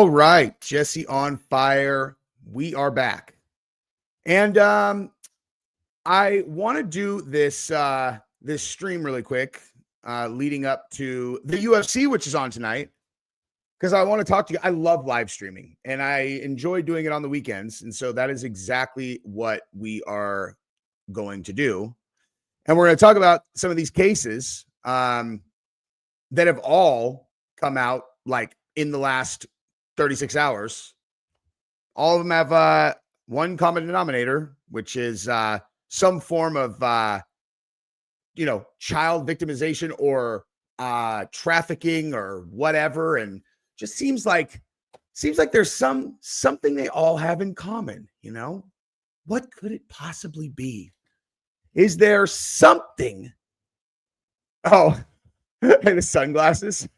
All right, Jesse on fire. We are back. And I want to do this this stream really quick, leading up to the UFC, which is on tonight, because I want to talk to you. I love live streaming, and I enjoy doing it on the weekends. And so that is exactly what we are going to do. And we're going to talk about some of these cases that have all come out like in the last 36 hours. All of them have one common denominator, which is some form of child victimization or trafficking or whatever. And just seems like there's something they all have in common. What could it possibly be? Is there something? Oh, and the sunglasses.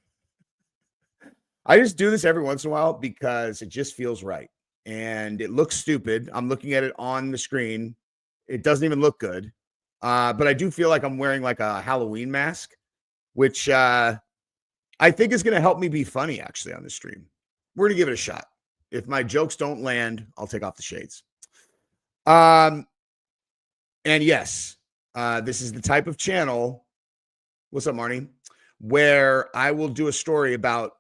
I just do this every once in a while because it just feels right. And it looks stupid. I'm looking at it on the screen. It doesn't even look good. But I do feel like I'm wearing like a Halloween mask, which I think is going to help me be funny actually on the stream. We're going to give it a shot. If my jokes don't land, I'll take off the shades. And yes, this is the type of channel. What's up, Marnie? Where I will do a story about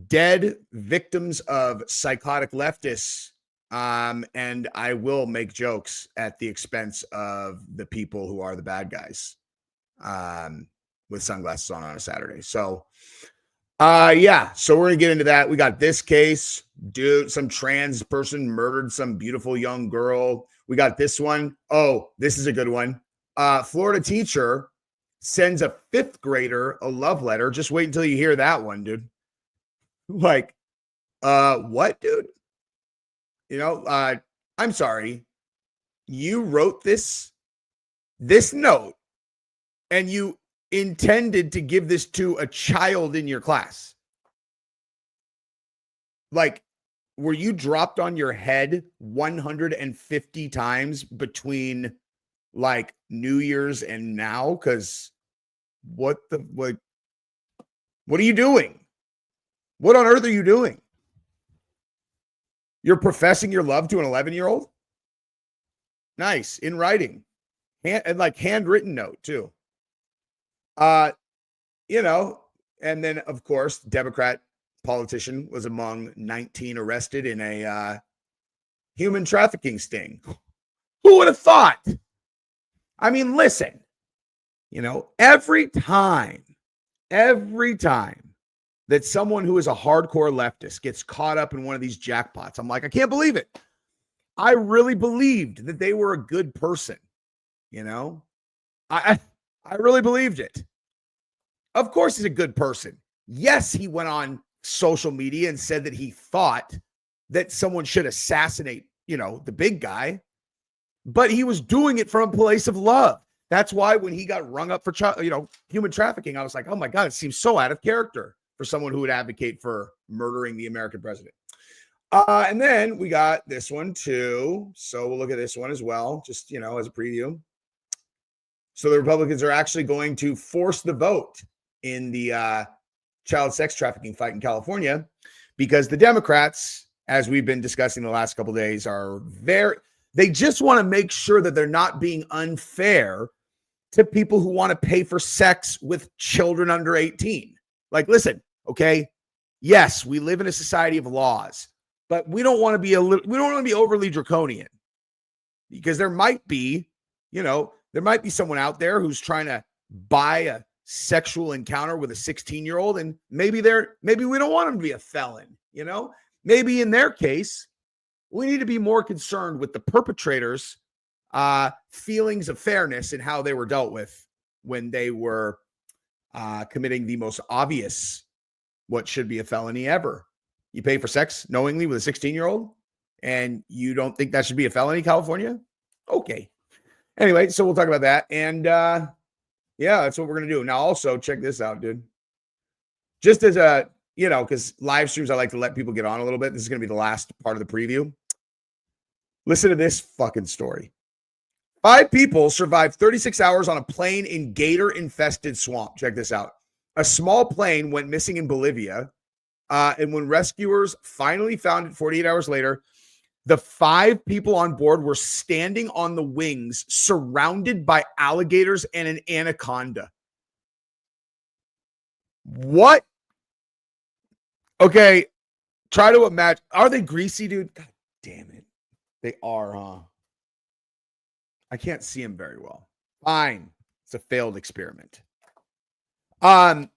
dead victims of psychotic leftists. And I will make jokes at the expense of the people who are the bad guys with sunglasses on a Saturday. So, yeah, so we're going to get into that. We got this case, dude, some trans person murdered some beautiful young girl. We got this one. Oh, this is a good one. Florida teacher sends a 5th grader a love letter. Just wait until you hear that one, dude. Like, what, dude? I'm sorry. You wrote this note and you intended to give this to a child in your class. Like, were you dropped on your head 150 times between like New Year's and now? Because what are you doing? What on earth are you doing? You're professing your love to an 11-year-old? Nice. In writing. And like handwritten note too. And then of course, Democrat politician was among 19 arrested in a human trafficking sting. Who would have thought? I mean, listen, every time that someone who is a hardcore leftist gets caught up in one of these jackpots, I'm like, I can't believe it. I really believed that they were a good person. I really believed it. Of course he's a good person. Yes, he went on social media and said that he thought that someone should assassinate, the big guy, but he was doing it from a place of love. That's why when he got rung up for, human trafficking, I was like, oh my God, it seems so out of character for someone who would advocate for murdering the American president. And then we got this one too. So we'll look at this one as well, just, as a preview. So the Republicans are actually going to force the vote in the child sex trafficking fight in California because the Democrats, as we've been discussing the last couple of days, they just want to make sure that they're not being unfair to people who want to pay for sex with children under 18. Like, listen, okay, yes, we live in a society of laws, but we don't want to be overly draconian because there might be someone out there who's trying to buy a sexual encounter with a 16-year-old, and maybe we don't want them to be a felon. Maybe in their case, we need to be more concerned with the perpetrators' feelings of fairness and how they were dealt with when they were committing the most obvious, what should be a felony ever. You pay for sex knowingly with a 16-year-old, and you don't think that should be a felony, California? Okay. Anyway, so we'll talk about that. And yeah, that's what we're going to do. Now, also, check this out, dude. Just as a, because live streams, I like to let people get on a little bit. This is going to be the last part of the preview. Listen to this fucking story. 5 people survived 36 hours on a plane in gator-infested swamp. Check this out. A small plane went missing in Bolivia And when rescuers finally found it 48 hours later, the 5 people on board were standing on the wings, surrounded by alligators and an anaconda. What? Okay, try to imagine. Are they greasy, dude? God damn it. They are, huh? I can't see them very well. Fine. It's a failed experiment. I've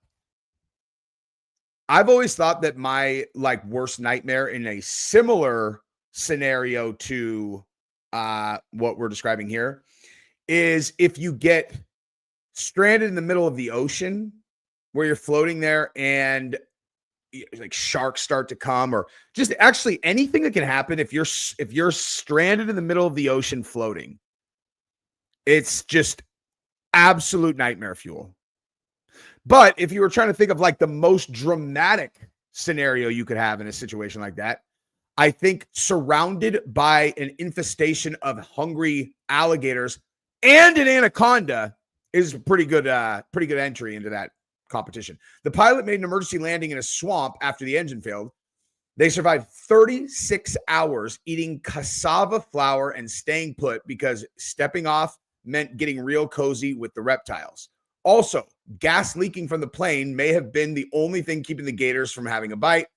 always thought that my worst nightmare in a similar scenario to what we're describing here is if you get stranded in the middle of the ocean where you're floating there and sharks start to come, or just actually anything that can happen if you're stranded in the middle of the ocean floating. It's just absolute nightmare fuel. But if you were trying to think of the most dramatic scenario you could have in a situation like that, I think surrounded by an infestation of hungry alligators and an anaconda is a pretty good entry into that competition. The pilot made an emergency landing in a swamp after the engine failed. They survived 36 hours eating cassava flour and staying put because stepping off meant getting real cozy with the reptiles. Also, gas leaking from the plane may have been the only thing keeping the gators from having a bite.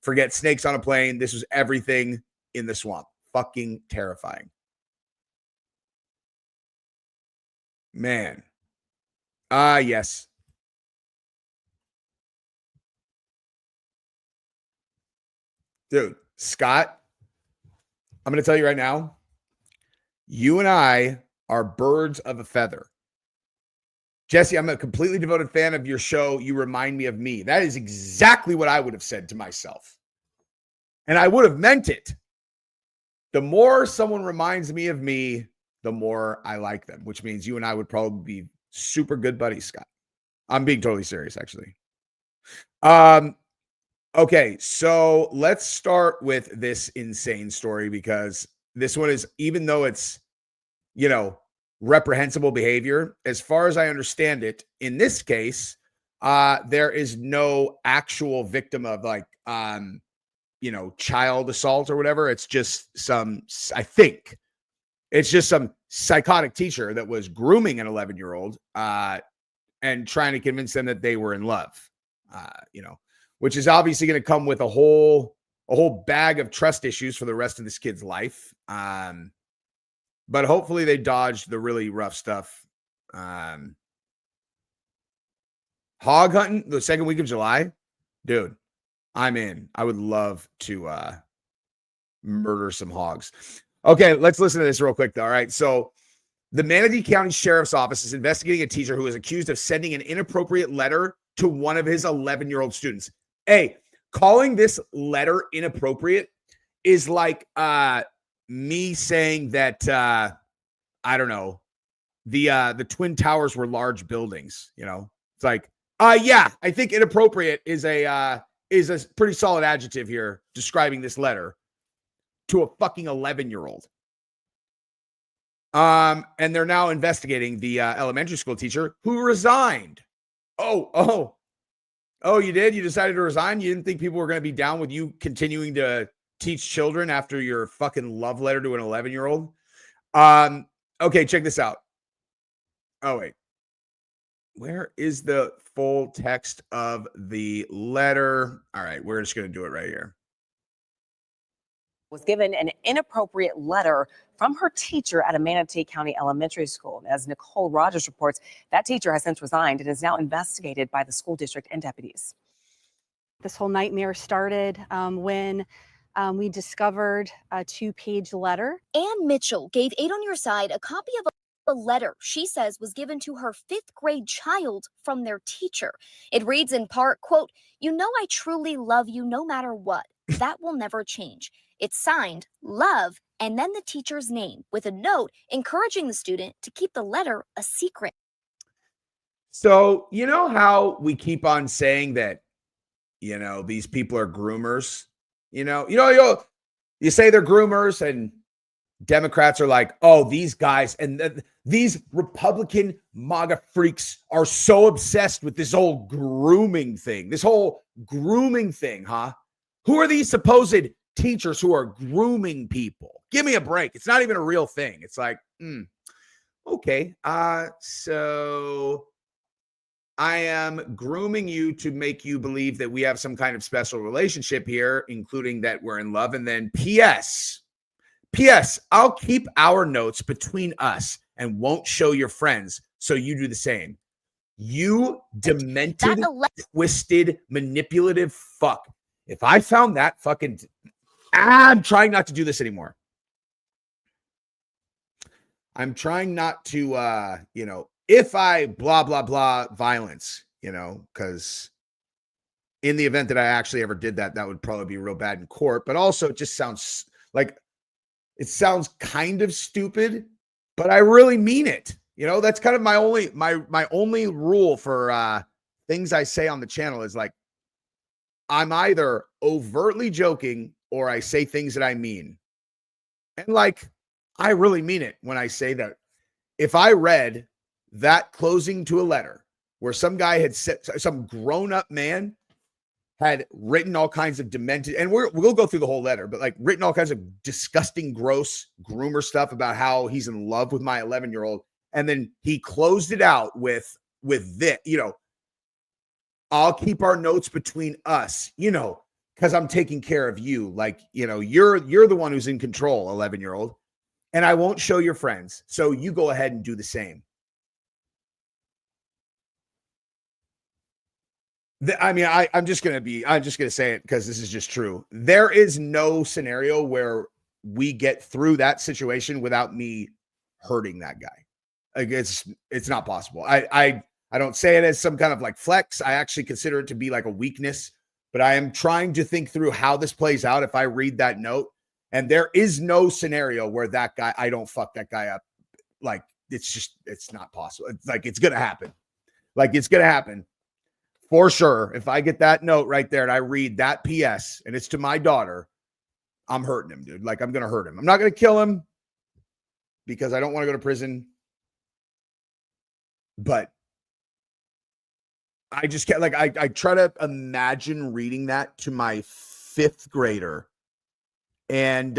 Forget snakes on a plane. This was everything in the swamp. Fucking terrifying. Man. Yes. Dude, Scott, I'm going to tell you right now, you and I are birds of a feather. Jesse, I'm a completely devoted fan of your show. You remind me of me. That is exactly what I would have said to myself. And I would have meant it. The more someone reminds me of me, the more I like them, which means you and I would probably be super good buddies, Scott. I'm being totally serious, actually. Okay, so let's start with this insane story, because this one is, even though it's, reprehensible behavior, as far as I understand it, in this case, there is no actual victim of child assault or whatever. It's just I think it's just some psychotic teacher that was grooming an 11-year-old and trying to convince them that they were in love, which is obviously going to come with a whole bag of trust issues for the rest of this kid's life. But hopefully they dodged the really rough stuff. Hog hunting the second week of July, dude, I'm in. I would love to murder some hogs. Okay, let's listen to this real quick, though. All right, so the Manatee County Sheriff's Office is investigating a teacher who is accused of sending an inappropriate letter to one of his 11-year-old students. Hey, calling this letter inappropriate is like me saying that I don't know, the Twin Towers were large buildings. It's like, yeah, I think inappropriate is a pretty solid adjective here describing this letter to a fucking 11-year-old. And they're now investigating the elementary school teacher who resigned. Oh, you did? You decided to resign? You didn't think people were going to be down with you continuing to teach children after your fucking love letter to an 11-year-old? Okay, check this out. Oh, wait. Where is the full text of the letter? All right, we're just going to do it right here. Was given an inappropriate letter from her teacher at a Manatee County elementary school. As Nicole Rogers reports, that teacher has since resigned and is now investigated by the school district and deputies. This whole nightmare started when we discovered a 2-page letter. Ann Mitchell gave 8 on Your Side a copy of a letter she says was given to her 5th grade child from their teacher. It reads in part, quote, "You know I truly love you no matter what. That will never change." It's signed, Love, and then the teacher's name, with a note encouraging the student to keep the letter a secret. So, you know how we keep on saying that, these people are groomers? You say they're groomers, and Democrats are like, oh, these guys and these Republican MAGA freaks are so obsessed with this whole grooming thing, this whole grooming thing, huh? Who are these supposed teachers who are grooming people? Give me a break. It's not even a real thing. It's like, okay. So I am grooming you to make you believe that we have some kind of special relationship here, including that we're in love. And then P.S. I'll keep our notes between us and won't show your friends. So you do the same. You demented, twisted, manipulative fuck. If I found that fucking, I'm trying not to do this anymore. I'm trying not to, if I blah, blah, blah violence, because in the event that I actually ever did that, that would probably be real bad in court. But also it just sounds like, it sounds kind of stupid, but I really mean it. That's kind of my only rule for things I say on the channel is like, I'm either overtly joking or I say things that I mean. And like, I really mean it when I say that. If I read that closing to a letter where some guy had said, some grown-up man had written all kinds of demented, and we'll go through the whole letter, but like written all kinds of disgusting, gross groomer stuff about how he's in love with my 11-year-old. And then he closed it out with this, I'll keep our notes between us, because I'm taking care of you. Like, you're the one who's in control, 11-year-old, and I won't show your friends. So you go ahead and do the same. I'm just going to say it because this is just true. There is no scenario where we get through that situation without me hurting that guy. Like it's not possible. I don't say it as some kind of like flex. I actually consider it to be like a weakness, but I am trying to think through how this plays out if I read that note. And there is no scenario where that guy, I don't fuck that guy up. Like, it's not possible. It's like, it's going to happen. Like, it's going to happen for sure. If I get that note right there and I read that PS and it's to my daughter, I'm hurting him, dude. Like, I'm going to hurt him. I'm not going to kill him because I don't want to go to prison. But I just can't, like, I try to imagine reading that to my 5th grader. And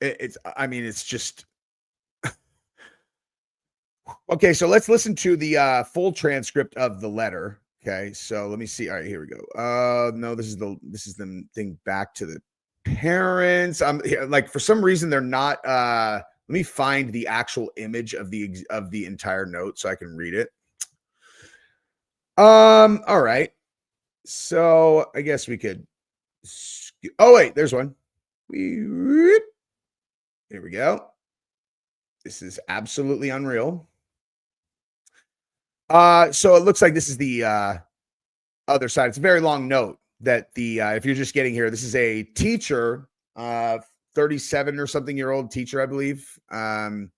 it's just okay. So let's listen to the full transcript of the letter. Okay, so let me see. All right, here we go. No, this is the thing back to the parents. Like, for some reason they're not. Let me find the actual image of the entire note so I can read it. All right. So I guess we could. Oh wait, there's one. Here we go. This is absolutely unreal. So it looks like this is the other side. It's a very long note that if you're just getting here, this is a teacher, 37 or something year old teacher, I believe, who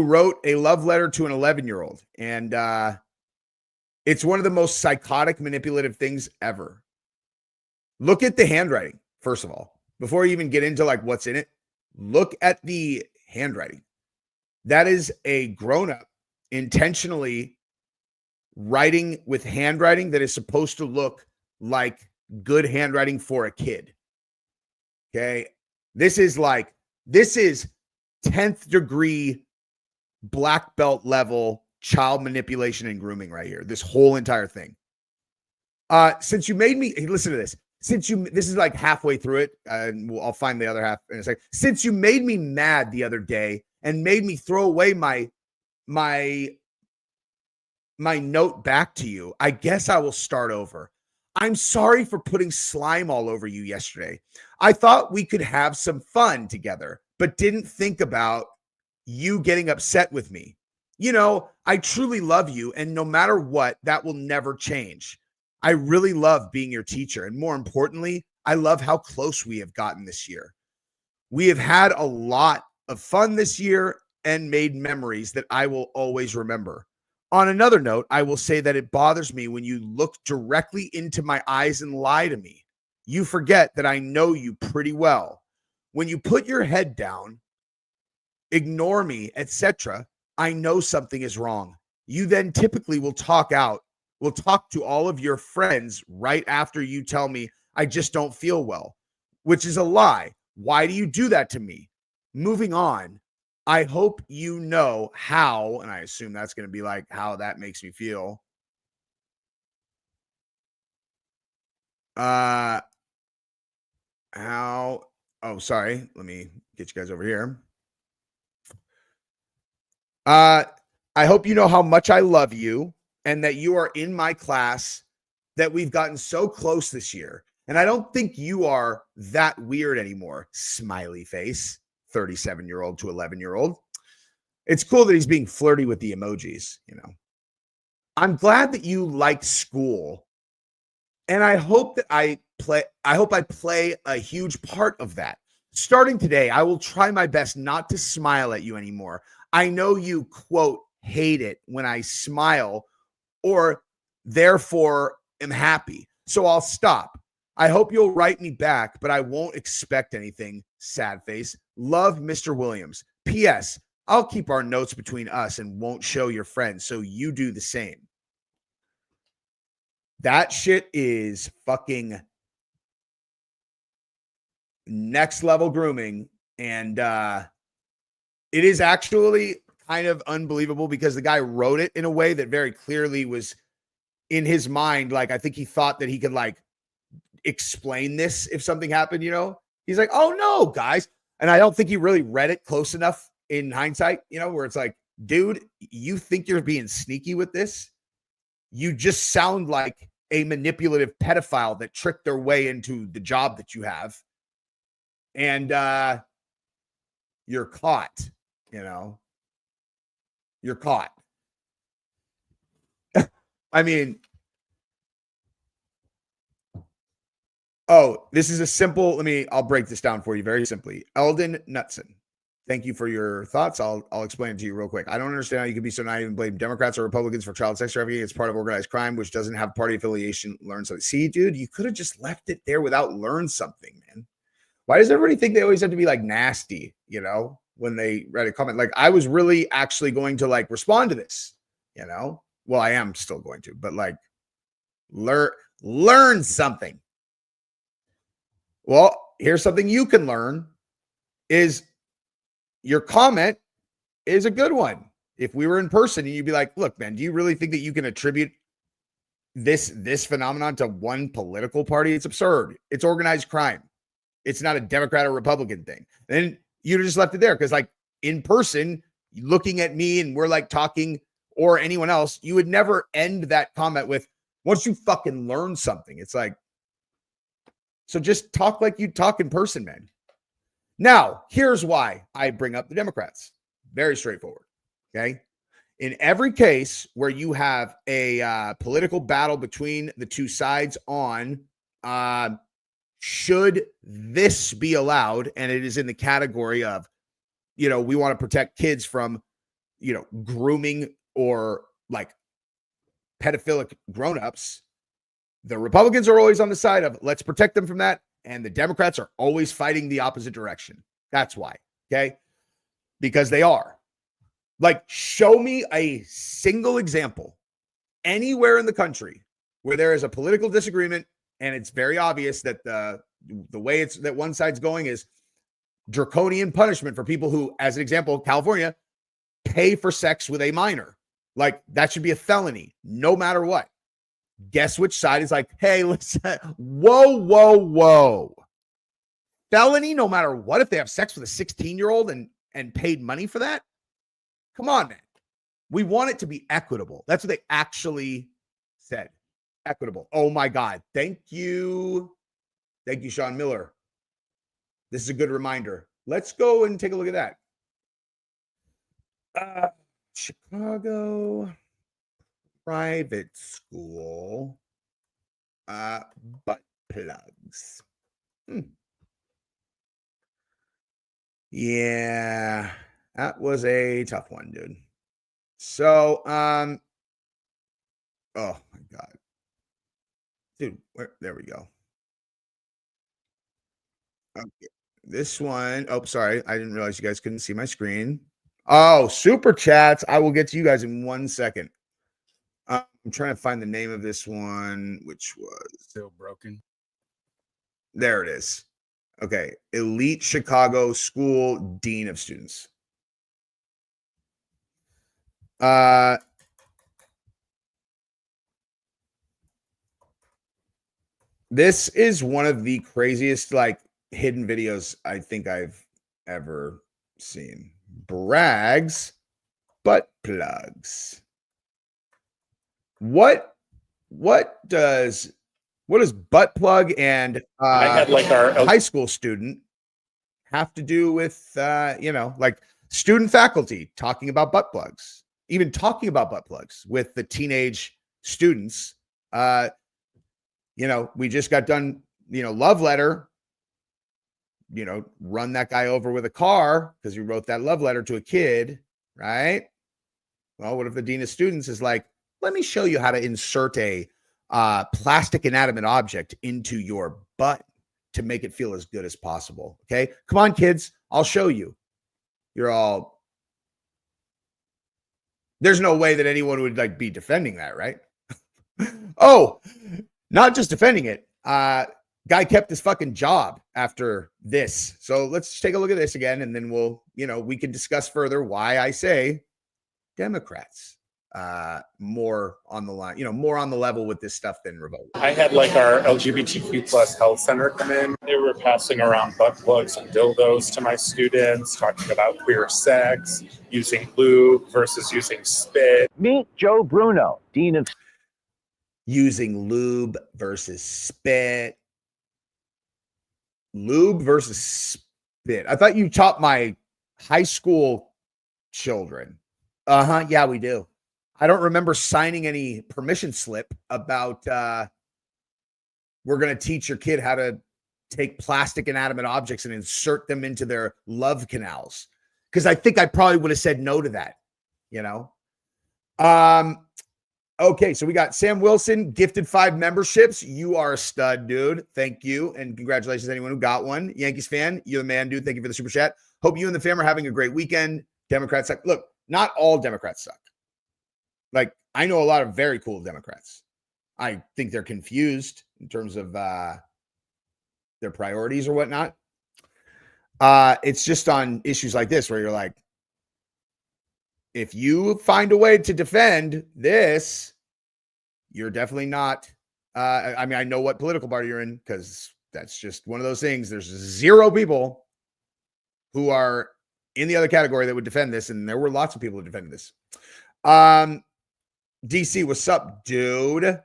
wrote a love letter to an 11-year-old. And it's one of the most psychotic, manipulative things ever. Look at the handwriting, first of all, before you even get into like what's in it. Look at the handwriting. That is a grown-up intentionally writing with handwriting that is supposed to look like good handwriting for a kid. Okay. This is 10th degree black belt level child manipulation and grooming right here. This whole entire thing. Since you made me listen to this, this is like halfway through it, and I'll find the other half in a second. Since you made me mad the other day and made me throw away my note back to you, I guess I will start over. I'm sorry for putting slime all over you yesterday. I thought we could have some fun together, but didn't think about you getting upset with me. I truly love you, and no matter what, that will never change. I really love being your teacher, and more importantly, I love how close we have gotten this year. We have had a lot of fun this year and made memories that I will always remember. On another note, I will say that it bothers me when you look directly into my eyes and lie to me. You forget that I know you pretty well. When you put your head down, ignore me, etc., I know something is wrong. you then typically will talk to all of your friends right after you tell me, I just don't feel well, which is a lie. Why do you do that to me? Moving on. I hope you know how, and I assume that's going to be like how that makes me feel. Oh, sorry. Let me get you guys over here. I hope you know how much I love you and that you are in my class, that we've gotten so close this year. And I don't think you are that weird anymore. Smiley face, 37-year-old to 11-year-old. It's cool that he's being flirty with the emojis, you know. I'm glad that you liked school. And I hope that I play a huge part of that. Starting today, I will try my best not to smile at you anymore. I know you, quote, hate it when I smile, or therefore am happy. So I'll stop. I hope you'll write me back, but I won't expect anything. Sad face. Love, Mr. Williams. P.S. I'll keep our notes between us and won't show your friends, so you do the same. That shit is fucking next level grooming. And it is actually kind of unbelievable because the guy wrote it in a way that very clearly was in his mind. Like, I think he thought that he could like explain this if something happened, you know? He's like, oh no, guys. And I don't think he really read it close enough in hindsight, you know, where it's like, dude, you think you're being sneaky with this? You just sound like a manipulative pedophile that tricked their way into the job that you have. And you're caught, you know. You're caught. I mean, oh, this is a simple, I'll break this down for you very simply. Eldon Knutson, thank you for your thoughts. I'll explain it to you real quick. I don't understand how you could be so naive and blame Democrats or Republicans for child sex trafficking. It's part of organized crime, which doesn't have party affiliation. Learn something. See, dude, you could have just left it there without learn something, man. Why does everybody think they always have to be like nasty, you know, when they read a comment? Like, I was really actually going to like respond to this, you know? Well, I am still going to, but like learn something. Well, here's something you can learn is your comment is a good one. If we were in person and you'd be like, look, man, do you really think that you can attribute this phenomenon to one political party? It's absurd. It's organized crime. It's not a Democrat or Republican thing. And you just left it there because like in person, looking at me and we're like talking, or anyone else, you would never end that comment with, once you fucking learn something. It's like, so just talk like you talk in person, man. Now, here's why I bring up the Democrats. Very straightforward. Okay. In every case where you have a political battle between the two sides on should this be allowed, and it is in the category of, you know, we want to protect kids from, you know, grooming or like pedophilic grownups, the Republicans are always on the side of let's protect them from that. And the Democrats are always fighting the opposite direction. That's why. Okay. Because they are. Like, show me a single example anywhere in the country where there is a political disagreement and it's very obvious that the way it's that one side's going is draconian punishment for people who, as an example, California, pay for sex with a minor. Like, that should be a felony, no matter what. Guess which side is like, hey, listen, whoa. Felony, no matter what, if they have sex with a 16-year-old and paid money for that? Come on, man. We want it to be equitable. That's what they actually said. Equitable. Oh my God. Thank you. Thank you, Sean Miller. This is a good reminder. Let's go and take a look at that. Chicago private school butt plugs. Yeah, that was a tough one, dude. So, oh my God. Dude, there we go. Okay. This one, oh, sorry. I didn't realize you guys couldn't see my screen. Oh, super chats. I will get to you guys in 1 second. I'm trying to find the name of this one, which was Still broken. there it is. Okay. Elite Chicago School Dean of Students. This is one of the craziest like hidden videos I think I've ever seen. Brags butt plugs. What does butt plug and I had like our high school student have to do with like student faculty talking about butt plugs, even talking about butt plugs with the teenage students? We just got done, love letter, run that guy over with a car because he wrote that love letter to a kid, right? Well, what if the dean of students is like, let me show you how to insert a plastic inanimate object into your butt to make it feel as good as possible. Okay, come on, kids, I'll show you. You're all, there's no way that anyone would like be defending that, right? Oh, not just defending it. Guy kept his fucking job after this. So let's take a look at this again, and then we can discuss further why I say Democrats more on the line, more on the level with this stuff than Republicans. I had like our LGBTQ plus health center come in. They were passing around butt plugs and dildos to my students, talking about queer sex, using lube versus using spit. Meet Joe Bruno, Dean of Using lube versus spit. Lube versus spit. I thought you taught my high school children. Yeah, we do. I don't remember signing any permission slip about we're going to teach your kid how to take plastic inanimate objects and insert them into their love canals. Because I think I probably would have said no to that, Okay, so we got Sam Wilson, gifted 5 memberships. You are a stud, dude. Thank you. And congratulations to anyone who got one. Yankees fan, you're the man, dude. Thank you for the super chat. Hope you and the fam are having a great weekend. Democrats suck. Look, not all Democrats suck. Like, I know a lot of very cool Democrats. I think they're confused in terms of their priorities or whatnot. It's just on issues like this where you're like, if you find a way to defend this, you're definitely not. I know what political party you're in because that's just one of those things. There's 0 people who are in the other category that would defend this, and there were lots of people who defended this. DC, what's up, dude?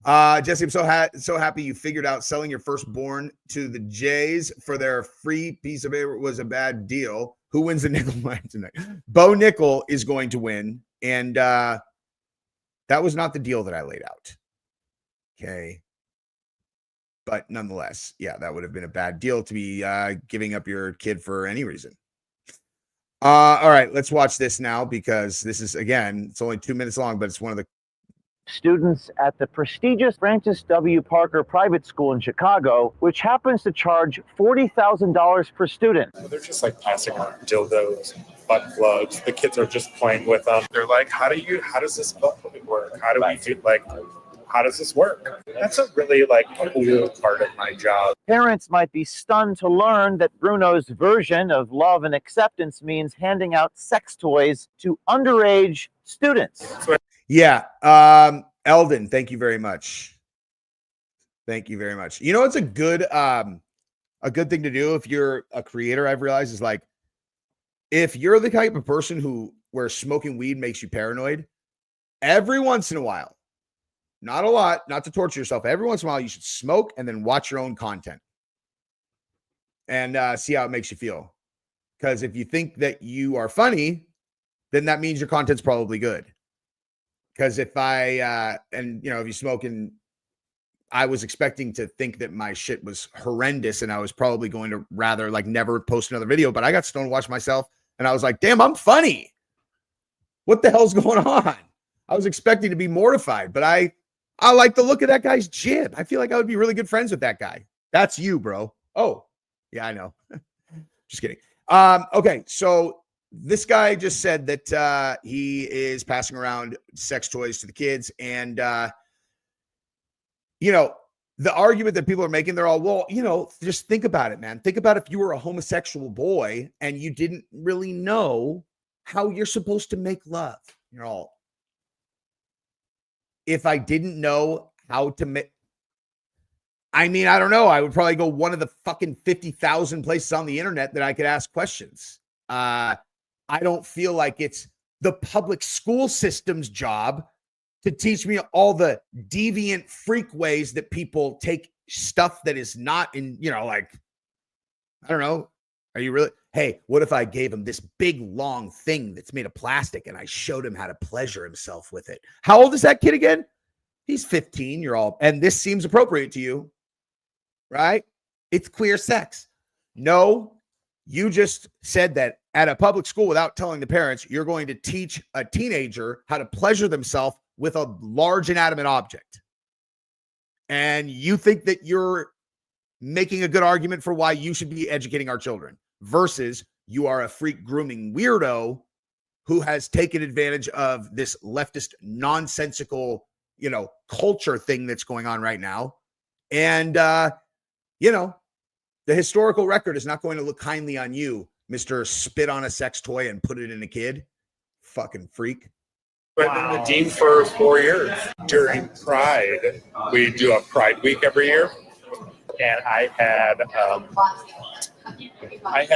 Jesse, I'm so happy you figured out selling your firstborn to the Jays for their free piece of it was a bad deal. Who wins the nickel line tonight? Bo Nickel is going to win, and that was not the deal that I laid out. Okay. But nonetheless, yeah, that would have been a bad deal to be giving up your kid for any reason. All right, let's watch this now because this is, again, it's only 2 minutes long, but it's one of the students at the prestigious Francis W. Parker Private School in Chicago, which happens to charge $40,000 per student. They're just like passing around dildos, butt plugs. The kids are just playing with them. They're like, how does this butt plug work? How do we do how does this work? That's a really cool part of my job. Parents might be stunned to learn that Bruno's version of love and acceptance means handing out sex toys to underage students. Yeah. Eldon, thank you very much. Thank you very much. It's a good thing to do if you're a creator, I've realized, is like, if you're the type of person where smoking weed makes you paranoid, every once in a while, not a lot, not to torture yourself, every once in a while, you should smoke and then watch your own content and see how it makes you feel. Because if you think that you are funny, then that means your content's probably good. Because if if you smoke, and I was expecting to think that my shit was horrendous and I was probably going to rather never post another video, but I got stoned, watched myself, and I was like, damn, I'm funny. What the hell's going on? I was expecting to be mortified, but I like the look of that guy's jib. I feel like I would be really good friends with that guy. That's you, bro. Oh, yeah, I know. Just kidding. Okay, so this guy just said that he is passing around sex toys to the kids. And, you know, the argument that people are making, they're all, well, you know, just think about it, man. Think about if you were a homosexual boy and you didn't really know how you're supposed to make love. You're all, if I didn't know how to make, I mean, I don't know. I would probably go one of the fucking 50,000 places on the internet that I could ask questions. I don't feel like it's the public school system's job to teach me all the deviant freak ways that people take stuff that is not in, you know, like, I don't know. Are you really? Hey, what if I gave him this big long thing that's made of plastic and I showed him how to pleasure himself with it? How old is that kid again? He's 15. You're all, and this seems appropriate to you, right? It's queer sex. No, you just said that at a public school without telling the parents, you're going to teach a teenager how to pleasure themselves with a large inanimate object. And you think that you're making a good argument for why you should be educating our children versus you are a freak grooming weirdo who has taken advantage of this leftist nonsensical, you know, culture thing that's going on right now. And, you know, the historical record is not going to look kindly on you, Mr. Spit on a sex toy and put it in a kid. Fucking freak. I've been the dean for 4 years. During Pride, we do a Pride Week every year. And I had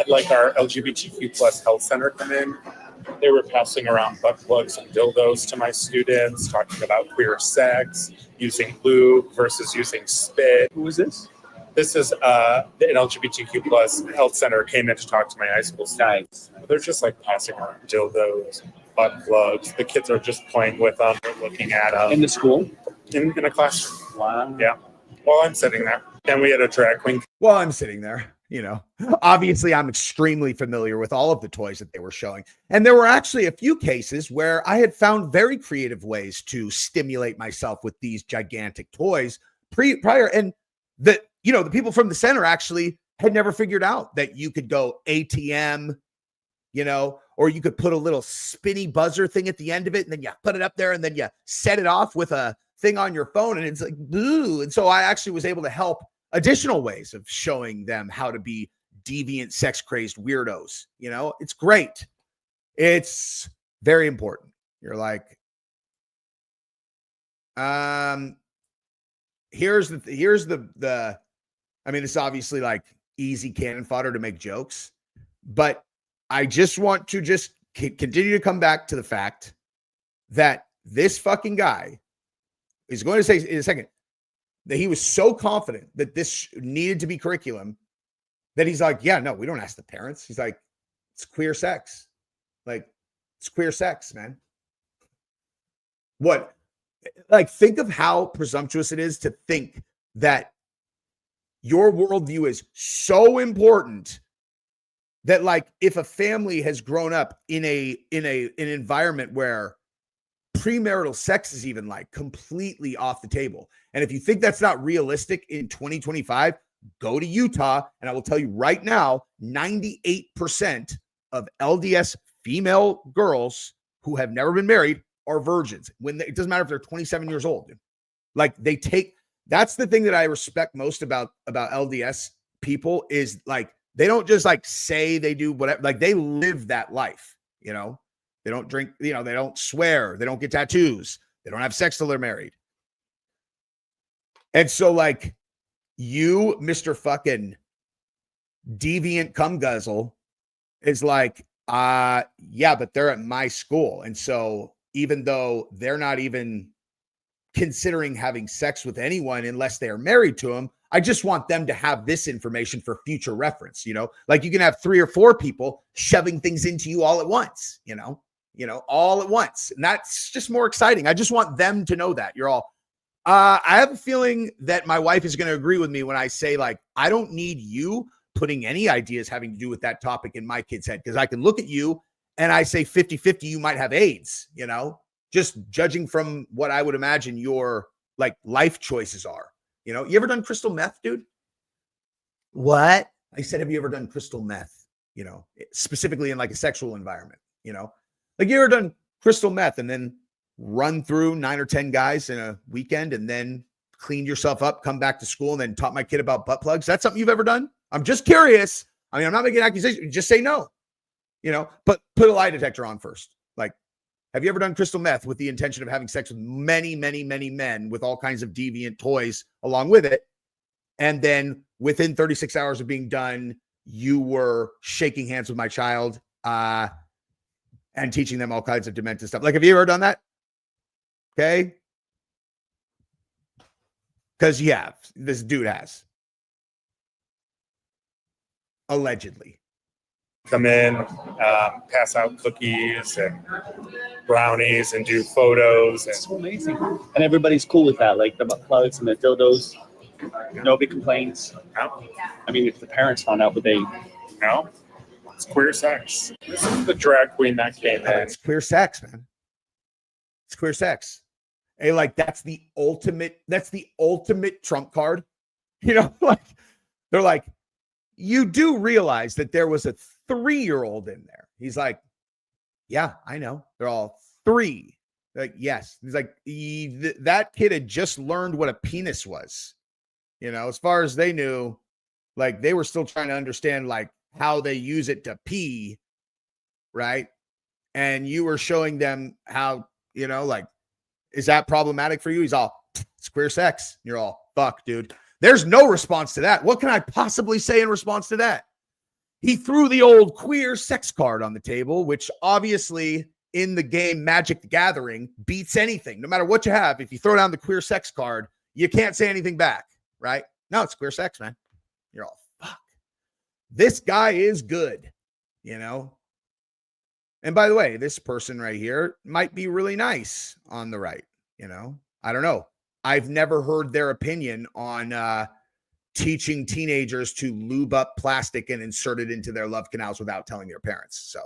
like our LGBTQ plus health center come in. They were passing around butt plugs and dildos to my students, talking about queer sex, using lube versus using spit. Who was this? This is an LGBTQ plus health center came in to talk to my high school students. They're just like passing around dildos, butt plugs. The kids are just playing with them. They're looking at them. In the school? In a classroom. Wow. Yeah. While I'm sitting there. And we had a drag queen. Well, I'm sitting there, you know, obviously I'm extremely familiar with all of the toys that they were showing. And there were actually a few cases where I had found very creative ways to stimulate myself with these gigantic toys prior. And the, you know, the people from the center actually had never figured out that you could go ATM, you know, or you could put a little spinny buzzer thing at the end of it. And then you put it up there and then you set it off with a thing on your phone. And it's like, boo. And so I actually was able to help additional ways of showing them how to be deviant, sex crazed weirdos. You know, it's great. It's very important. You're like, here's the, I mean, it's obviously like easy cannon fodder to make jokes, but I just want to just continue to come back to the fact that this fucking guy is going to say in a second that he was so confident that this needed to be curriculum that he's like, yeah, no, we don't ask the parents. He's like, it's queer sex. Like, it's queer sex, man. What? Like, think of how presumptuous it is to think that your worldview is so important that, like, if a family has grown up in an environment where premarital sex is even like completely off the table. And if you think that's not realistic in 2025, go to Utah. And I will tell you right now, 98% of LDS female girls who have never been married are virgins. It doesn't matter if they're 27 years old. Like, that's the thing that I respect most about LDS people is, like, they don't just like say they do whatever, like they live that life, you know. They don't drink, you know, they don't swear, they don't get tattoos, they don't have sex till they're married. And so, like, you, Mr. fucking deviant cum guzzle, is like, yeah, but they're at my school. And so even though they're not even considering having sex with anyone unless they are married to them, I just want them to have this information for future reference, you know? Like, you can have 3 or 4 people shoving things into you all at once, you know, all at once. And that's just more exciting. I just want them to know that. You're all, I have a feeling that my wife is going to agree with me when I say, like, I don't need you putting any ideas having to do with that topic in my kid's head, because I can look at you and I say 50-50, you might have AIDS, you know, just judging from what I would imagine your, like, life choices are. You know, you ever done crystal meth, dude? What? I said, have you ever done crystal meth? you know, specifically in like a sexual environment, you know, like you ever done crystal meth and then run through 9 or 10 guys in a weekend and then cleaned yourself up, come back to school and then taught my kid about butt plugs? That's something you've ever done? I'm just curious. I mean, I'm not making an accusation. Just say no, you know, but put a lie detector on first. Like, have you ever done crystal meth with the intention of having sex with many, many, many men with all kinds of deviant toys along with it? And then within 36 hours of being done, you were shaking hands with my child and teaching them all kinds of demented stuff. Like, have you ever done that? Okay. Because you have. This dude has. Allegedly. Come in, pass out cookies and brownies and do photos. It's so amazing. And everybody's cool with that, like the butt plugs and the dildos. Nobody complains. No, I mean, if the parents found out, would they? no, it's queer sex. This is the drag queen that came in. It's queer sex, man. It's queer sex. Hey, like that's the ultimate trump card. You know, like they're like, you do realize that there was a 3-year-old in there. He's like, yeah, I know. They're all 3. Like, yes. He's like, that kid had just learned what a penis was. You know, as far as they knew, like they were still trying to understand like how they use it to pee, right? And you were showing them how, you know, like, is that problematic for you? He's all, it's queer sex. You're all, fuck, dude. There's no response to that. What can I possibly say in response to that? He threw the old queer sex card on the table, which obviously in the game Magic the Gathering beats anything. No matter what you have, if you throw down the queer sex card, you can't say anything back, right? No, it's queer sex, man. You're all, fuck. This guy is good, you know? And by the way, this person right here might be really nice on the right, you know? I don't know. I've never heard their opinion on teaching teenagers to lube up plastic and insert it into their love canals without telling their parents. So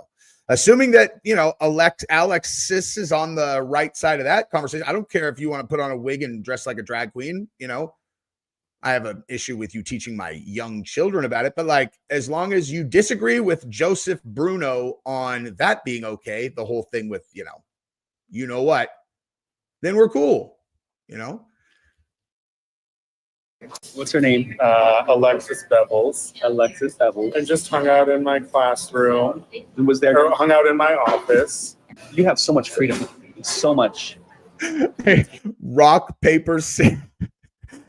assuming that, you know, Alexis is on the right side of that conversation, I don't care if you want to put on a wig and dress like a drag queen, you know, I have an issue with you teaching my young children about it. But like, as long as you disagree with Joseph Bruno on that being okay, the whole thing with, you know what, then we're cool, you know? What's her name? Alexis Bevels. Alexis Bevels. And just hung out in my classroom. And was there? Or hung out in my office. You have so much freedom. So much. Hey, rock, paper,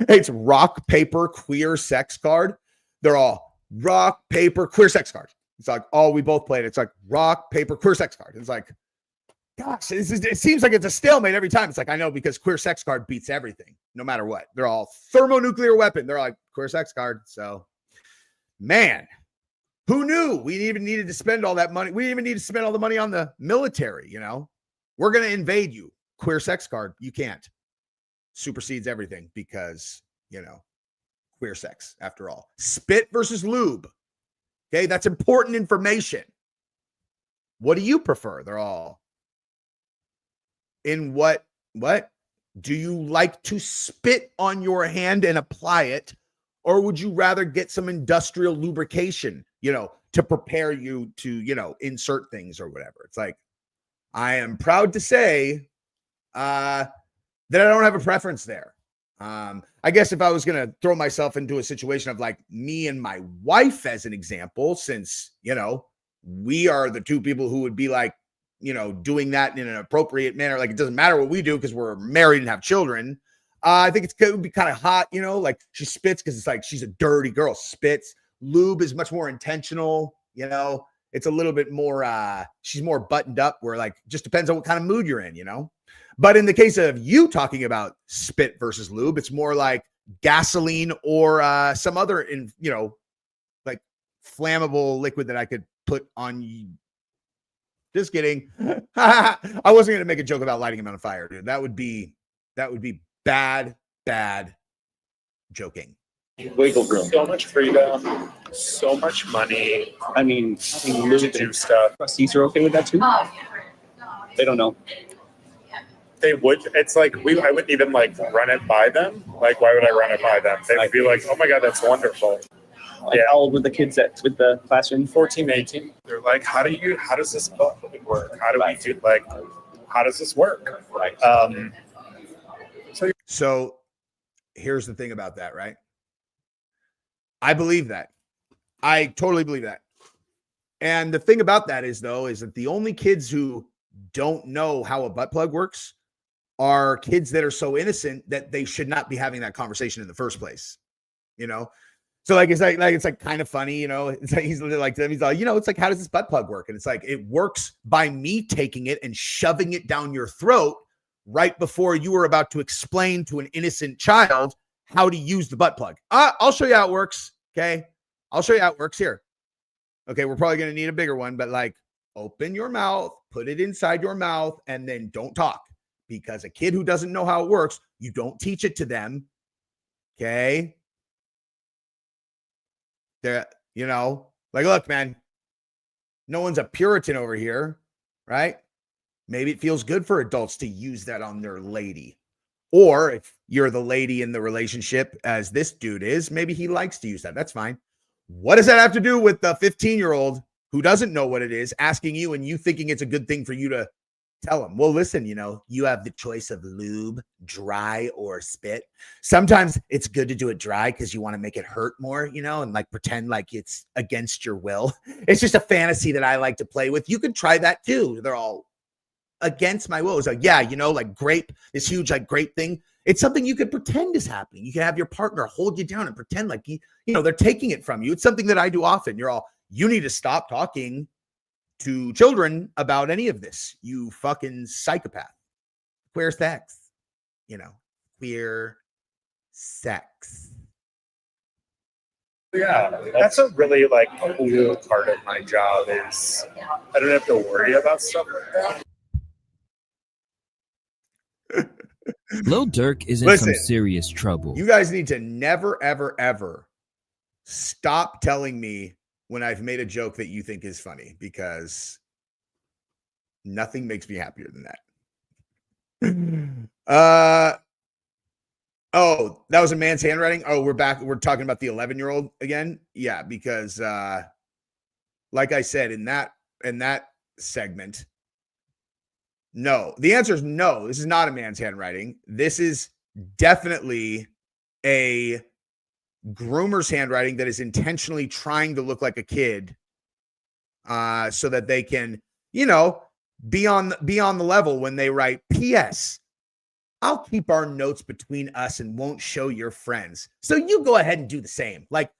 it's rock, paper, queer sex card. They're all rock, paper, queer sex card. It's like, oh, we both played it. It's like rock, paper, queer sex card. It's like, gosh, it seems like it's a stalemate every time. It's like, I know, because queer sex card beats everything, no matter what. They're all thermonuclear weapon. They're like queer sex card. So, man, who knew we even needed to spend all that money? We didn't even need to spend all the money on the military, you know? We're going to invade you. Queer sex card, you can't. Supersedes everything because, queer sex, after all. Spit versus lube. Okay, that's important information. What do you prefer? They're all in what do you like to spit on your hand and apply it, or would you rather get some industrial lubrication, to prepare you to, insert things or whatever? It's like, I am proud to say that I don't have a preference there. I guess if I was going to throw myself into a situation of like me and my wife as an example, since, we are the two people who would be like, doing that in an appropriate manner. Like, it doesn't matter what we do because we're married and have children. I think it would be kind of hot, like she spits because it's like she's a dirty girl, spits. Lube is much more intentional, it's a little bit more, she's more buttoned up, where like, just depends on what kind of mood you're in, But in the case of you talking about spit versus lube, it's more like gasoline or some other, like flammable liquid that I could put on you. Just kidding. I wasn't going to make a joke about lighting him on fire, dude. That would be bad joking. Wiggle room. So much freedom, so much money. I mean, To do stuff. trustees are okay with that too? They don't know. They would. It's like I wouldn't even like run it by them. Like, why would I run it by them? They would be like, "Oh my god, that's wonderful." Like how old were the kids with the classroom? 14, 18. They're like, how does this butt plug work? How do we do, like, how does this work? Right. So here's the thing about that, right? I believe that. I totally believe that. And the thing about that is that the only kids who don't know how a butt plug works are kids that are so innocent that they should not be having that conversation in the first place. You know? So it's like kind of funny, you know, it's like, he's like, you know, it's like, how does this butt plug work? And it's like, it works by me taking it and shoving it down your throat right before you were about to explain to an innocent child how to use the butt plug. I'll show you how it works. Okay. I'll show you how it works here. Okay. We're probably going to need a bigger one, but like, open your mouth, put it inside your mouth, and then don't talk, because a kid who doesn't know how it works, you don't teach it to them. Okay. They're, you know, like, look, man, no one's a Puritan over here, right? Maybe it feels good for adults to use that on their lady. Or if you're the lady in the relationship, as this dude is, maybe he likes to use that. That's fine. What does that have to do with the 15-year-old who doesn't know what it is asking you and you thinking it's a good thing for you to tell him? Well, listen, you know, you have the choice of lube, dry, or spit. Sometimes it's good to do it dry because you want to make it hurt more, you know, and like pretend like it's against your will. It's just a fantasy that I like to play with. You could try that too. They're all against my will. It's like, yeah, you know, like grape, this huge like grape thing. It's something you could pretend is happening. You can have your partner hold you down and pretend like you know, they're taking it from you. It's something that I do often. You need to stop talking to children about any of this, you fucking psychopath. Queer sex, you know, queer sex. Yeah, that's a really like cool part of my job is I don't have to worry about stuff like that. Lil Durk is in Listen, some serious trouble. You guys need to never, ever, ever stop telling me when I've made a joke that you think is funny, because nothing makes me happier than that. Oh, that was a man's handwriting. Oh, we're back. We're talking about the 11-year-old again. Yeah, because like I said in that segment, no. The answer is no. This is not a man's handwriting. This is definitely a groomer's handwriting that is intentionally trying to look like a kid, so that they can, you know, be on the level when they write P.S. I'll keep our notes between us and won't show your friends. So you go ahead and do the same. Like,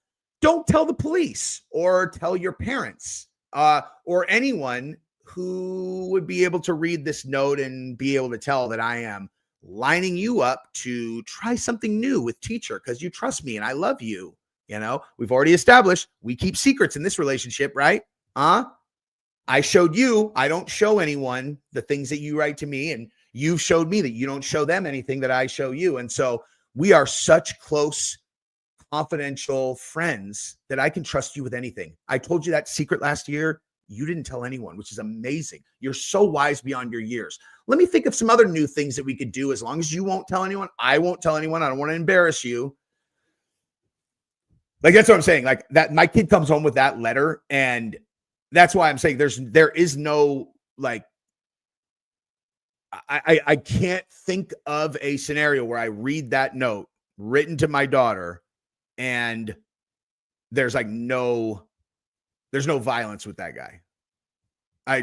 don't tell the police or tell your parents or anyone who would be able to read this note and be able to tell that I am lining you up to try something new with teacher because you trust me and I love you. You know, we've already established we keep secrets in this relationship, right? I showed you, I don't show anyone the things that you write to me, and you've showed me that you don't show them anything that I show you. And so we are such close, confidential friends that I can trust you with anything. I told you that secret last year. You didn't tell anyone, which is amazing. You're so wise beyond your years. Let me think of some other new things that we could do. As long as you won't tell anyone, I won't tell anyone. I don't want to embarrass you. Like, that's what I'm saying. Like, that my kid comes home with that letter, and that's why I'm saying there is no, like, I can't think of a scenario where I read that note written to my daughter and there's no violence with that guy. I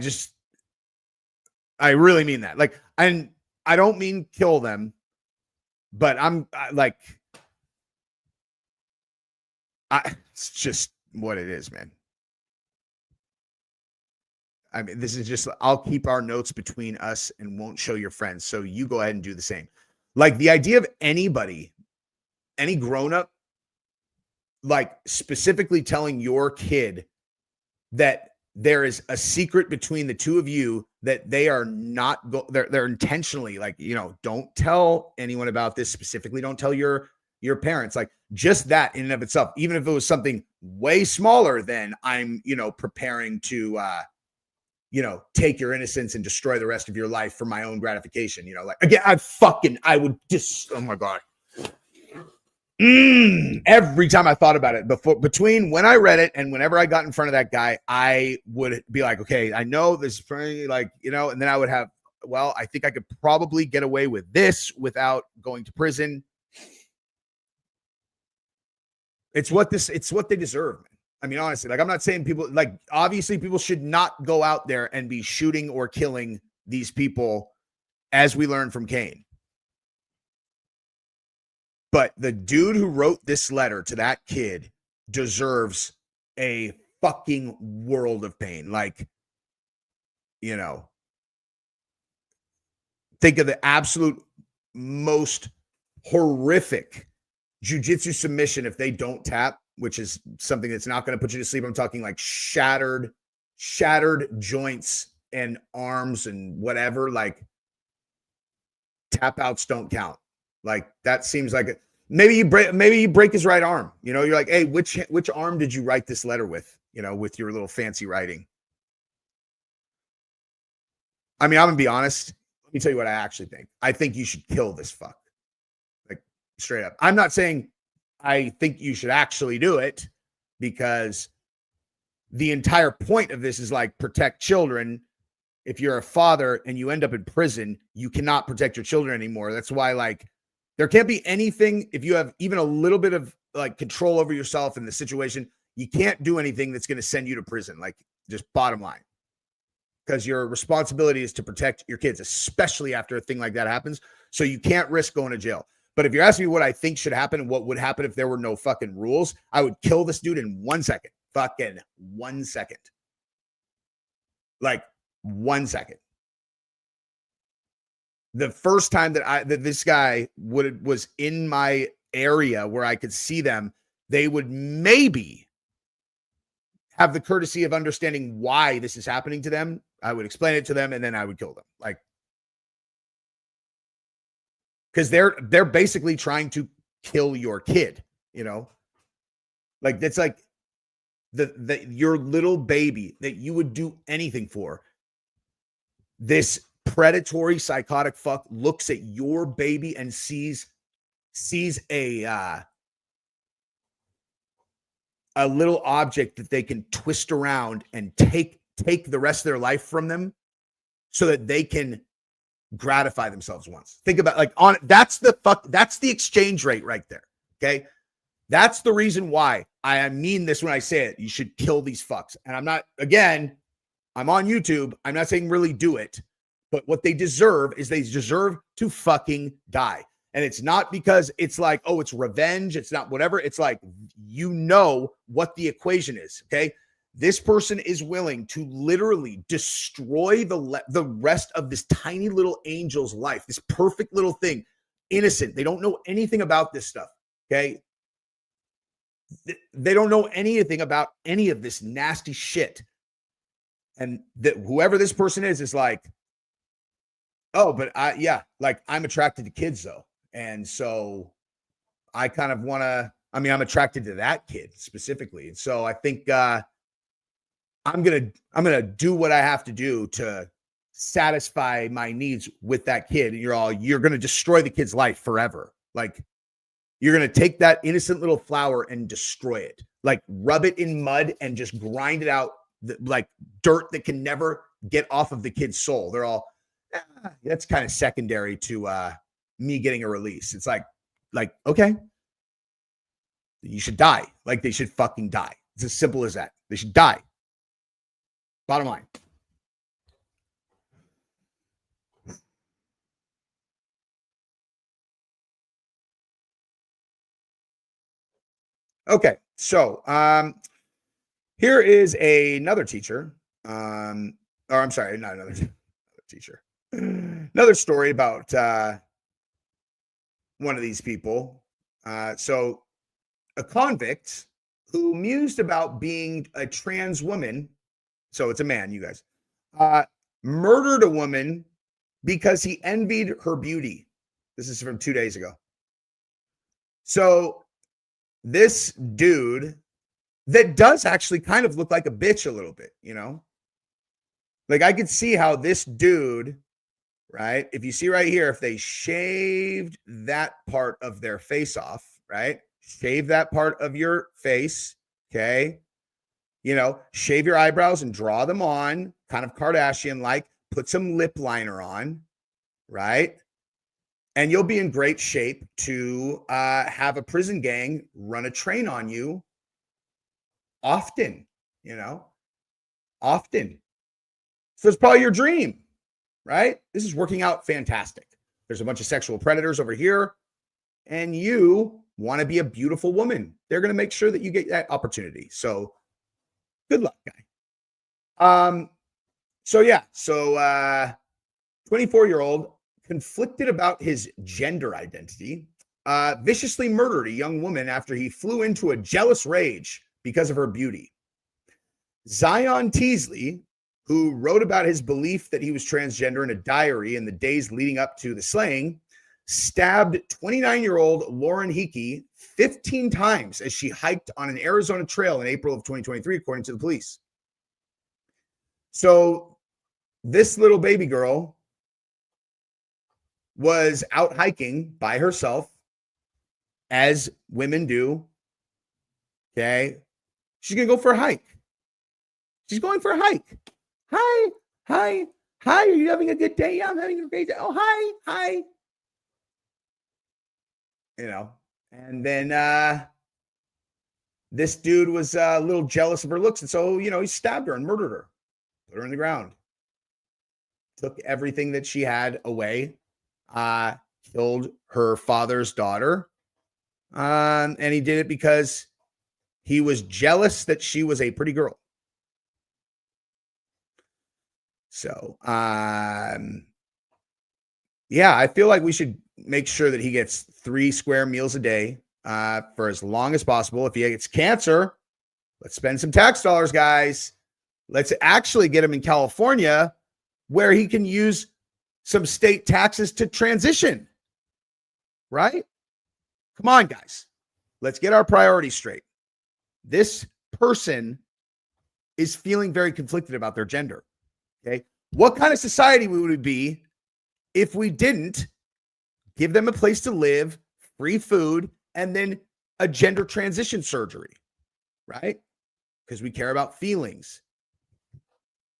really mean that. Like, I don't mean kill them, but it's just what it is, man. I mean, this is just, I'll keep our notes between us and won't show your friends. So you go ahead and do the same. Like, the idea of anybody, any grown-up, like specifically telling your kid that there is a secret between the two of you that they are not, they're intentionally, like, you know, don't tell anyone about this specifically. Don't tell your parents. Like, just that in and of itself, even if it was something way smaller than I'm, you know, preparing to, you know, take your innocence and destroy the rest of your life for my own gratification. You know, like, again, I would just, oh my God. Every time I thought about it between when I read it and whenever I got in front of that guy, I would be like, okay, I know this is pretty, like, you know, and then I would have, well, I think I could probably get away with this without going to prison. It's what they deserve, man. I mean, honestly, like, I'm not saying people, like, obviously people should not go out there and be shooting or killing these people, as we learned from Cain. But the dude who wrote this letter to that kid deserves a fucking world of pain. Like, you know, think of the absolute most horrific jiu-jitsu submission if they don't tap, which is something that's not going to put you to sleep. I'm talking like shattered joints and arms and whatever. Like, tap outs don't count. Like, that seems like maybe you break his right arm. You know, you're like, hey, which arm did you write this letter with? You know, with your little fancy writing. I mean, I'm gonna be honest. Let me tell you what I actually think. I think you should kill this fuck. Like, straight up. I'm not saying I think you should actually do it, because the entire point of this is like protect children. If you're a father and you end up in prison, you cannot protect your children anymore. That's why, like, there can't be anything, if you have even a little bit of like control over yourself in the situation, you can't do anything that's going to send you to prison. Like, just bottom line, because your responsibility is to protect your kids, especially after a thing like that happens. So you can't risk going to jail. But if you're asking me what I think should happen and what would happen if there were no fucking rules, I would kill this dude in 1 second. Fucking 1 second. Like, 1 second. The first time that this guy was in my area where I could see them, they would maybe have the courtesy of understanding why this is happening to them. I would explain it to them, and then I would kill them. Like, because they're basically trying to kill your kid, you know? Like, that's like your little baby that you would do anything for. This predatory psychotic fuck looks at your baby and sees a little object that they can twist around and take the rest of their life from them so that they can gratify themselves once. Think about, like, that's the exchange rate right there. Okay. That's the reason why I mean this when I say it. You should kill these fucks. And I'm not, again, I'm on YouTube. I'm not saying really do it, but what they deserve is they deserve to fucking die. And it's not because it's like, oh, it's revenge. It's not whatever. It's like, you know what the equation is. Okay. This person is willing to literally destroy the rest of this tiny little angel's life, this perfect little thing, innocent. They don't know anything about this stuff. Okay. They don't know anything about any of this nasty shit. And that whoever this person is like, oh, but I'm attracted to kids though. And so I kind of want to, I'm attracted to that kid specifically. And so I think I'm going to do what I have to do to satisfy my needs with that kid. And you're going to destroy the kid's life forever. Like, you're going to take that innocent little flower and destroy it. Like, rub it in mud and just grind it out like dirt that can never get off of the kid's soul. They're all, that's kind of secondary to me getting a release. It's like, okay, you should die. Like, they should fucking die. It's as simple as that. They should die. Bottom line. Okay, so here is another teacher. Or I'm sorry, not another teacher. Another story about one of these people. So a convict who mused about being a trans woman, so it's a man, you guys, murdered a woman because he envied her beauty. This is from 2 days ago. So this dude that does actually kind of look like a bitch a little bit, you know? Like, I could see how this dude, right? If you see right here, if they shaved that part of their face off, right? shave that part of your face. Okay. You know, shave your eyebrows and draw them on, kind of Kardashian like, put some lip liner on, right? And you'll be in great shape to have a prison gang run a train on you often, you know, often. So it's probably your dream, right? This is working out fantastic. There's a bunch of sexual predators over here, and you want to be a beautiful woman. They're going to make sure that you get that opportunity. So good luck, guy. So 24-year-old conflicted about his gender identity, viciously murdered a young woman after he flew into a jealous rage because of her beauty. Zion Teasley, who wrote about his belief that he was transgender in a diary in the days leading up to the slaying, stabbed 29-year-old Lauren Hickey 15 times as she hiked on an Arizona trail in April of 2023, according to the police. So this little baby girl was out hiking by herself, as women do. Okay. She's going to go for a hike. She's going for a hike. Hi. Are you having a good day? Yeah, I'm having a great day. Oh, hi. You know, and then this dude was a little jealous of her looks. And so, you know, he stabbed her and murdered her, put her in the ground, took everything that she had away, killed her father's daughter. And he did it because he was jealous that she was a pretty girl. So, yeah, I feel like we should make sure that he gets 3 square meals a day for as long as possible. If he gets cancer, let's spend some tax dollars, guys. Let's actually get him in California where he can use some state taxes to transition, right? Come on, guys. Let's get our priorities straight. This person is feeling very conflicted about their gender. Okay. What kind of society would we be if we didn't give them a place to live, free food, and then a gender transition surgery, right? Because we care about feelings.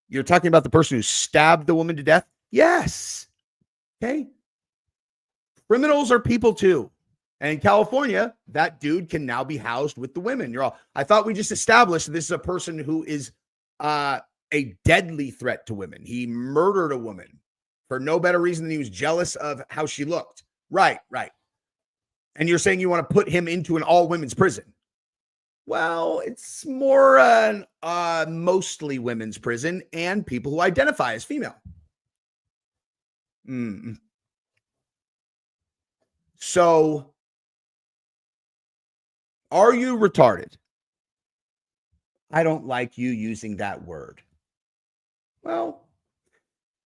You're talking about the person who stabbed the woman to death? Yes. Okay. Criminals are people too. And in California, that dude can now be housed with the women. I thought we just established that this is a person who is a deadly threat to women. He murdered a woman for no better reason than he was jealous of how she looked. Right. And you're saying you want to put him into an all-women's prison. Well, it's more mostly women's prison and people who identify as female. So, are you retarded? I don't like you using that word. Well,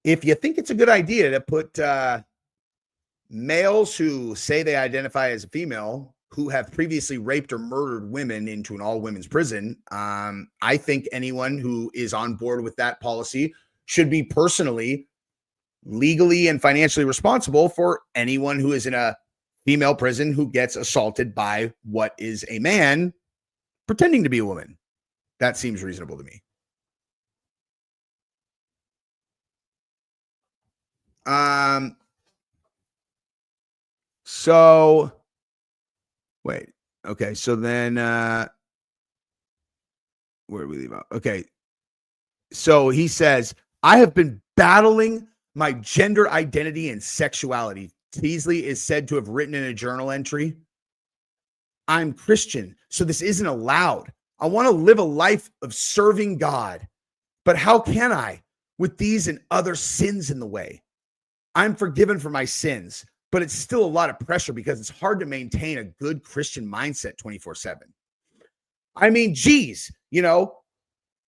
if you think it's a good idea to put males who say they identify as a female who have previously raped or murdered women into an all-women's prison, I think anyone who is on board with that policy should be personally, legally, and financially responsible for anyone who is in a female prison who gets assaulted by what is a man pretending to be a woman. That seems reasonable to me. So wait, okay. So then, where do we leave out? Okay. So he says, I have been battling my gender identity and sexuality. Teasley is said to have written in a journal entry, I'm Christian, so this isn't allowed. I want to live a life of serving God, but how can I with these and other sins in the way? I'm forgiven for my sins, but it's still a lot of pressure because it's hard to maintain a good Christian mindset 24/7. I mean, geez,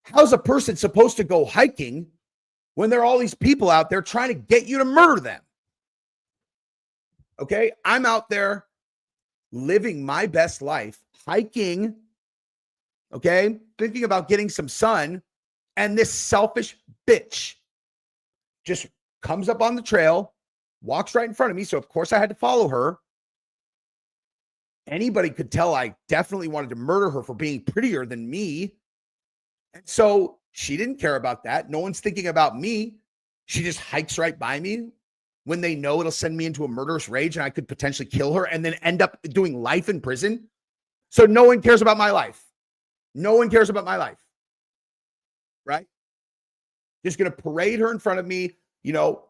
how's a person supposed to go hiking when there are all these people out there trying to get you to murder them? Okay, I'm out there living my best life, hiking, okay, thinking about getting some sun, and this selfish bitch just comes up on the trail, walks right in front of me. So, of course, I had to follow her. Anybody could tell I definitely wanted to murder her for being prettier than me. And so she didn't care about that. No one's thinking about me. She just hikes right by me when they know it'll send me into a murderous rage and I could potentially kill her and then end up doing life in prison. So no one cares about my life. No one cares about my life. Right? Just going to parade her in front of me. You know,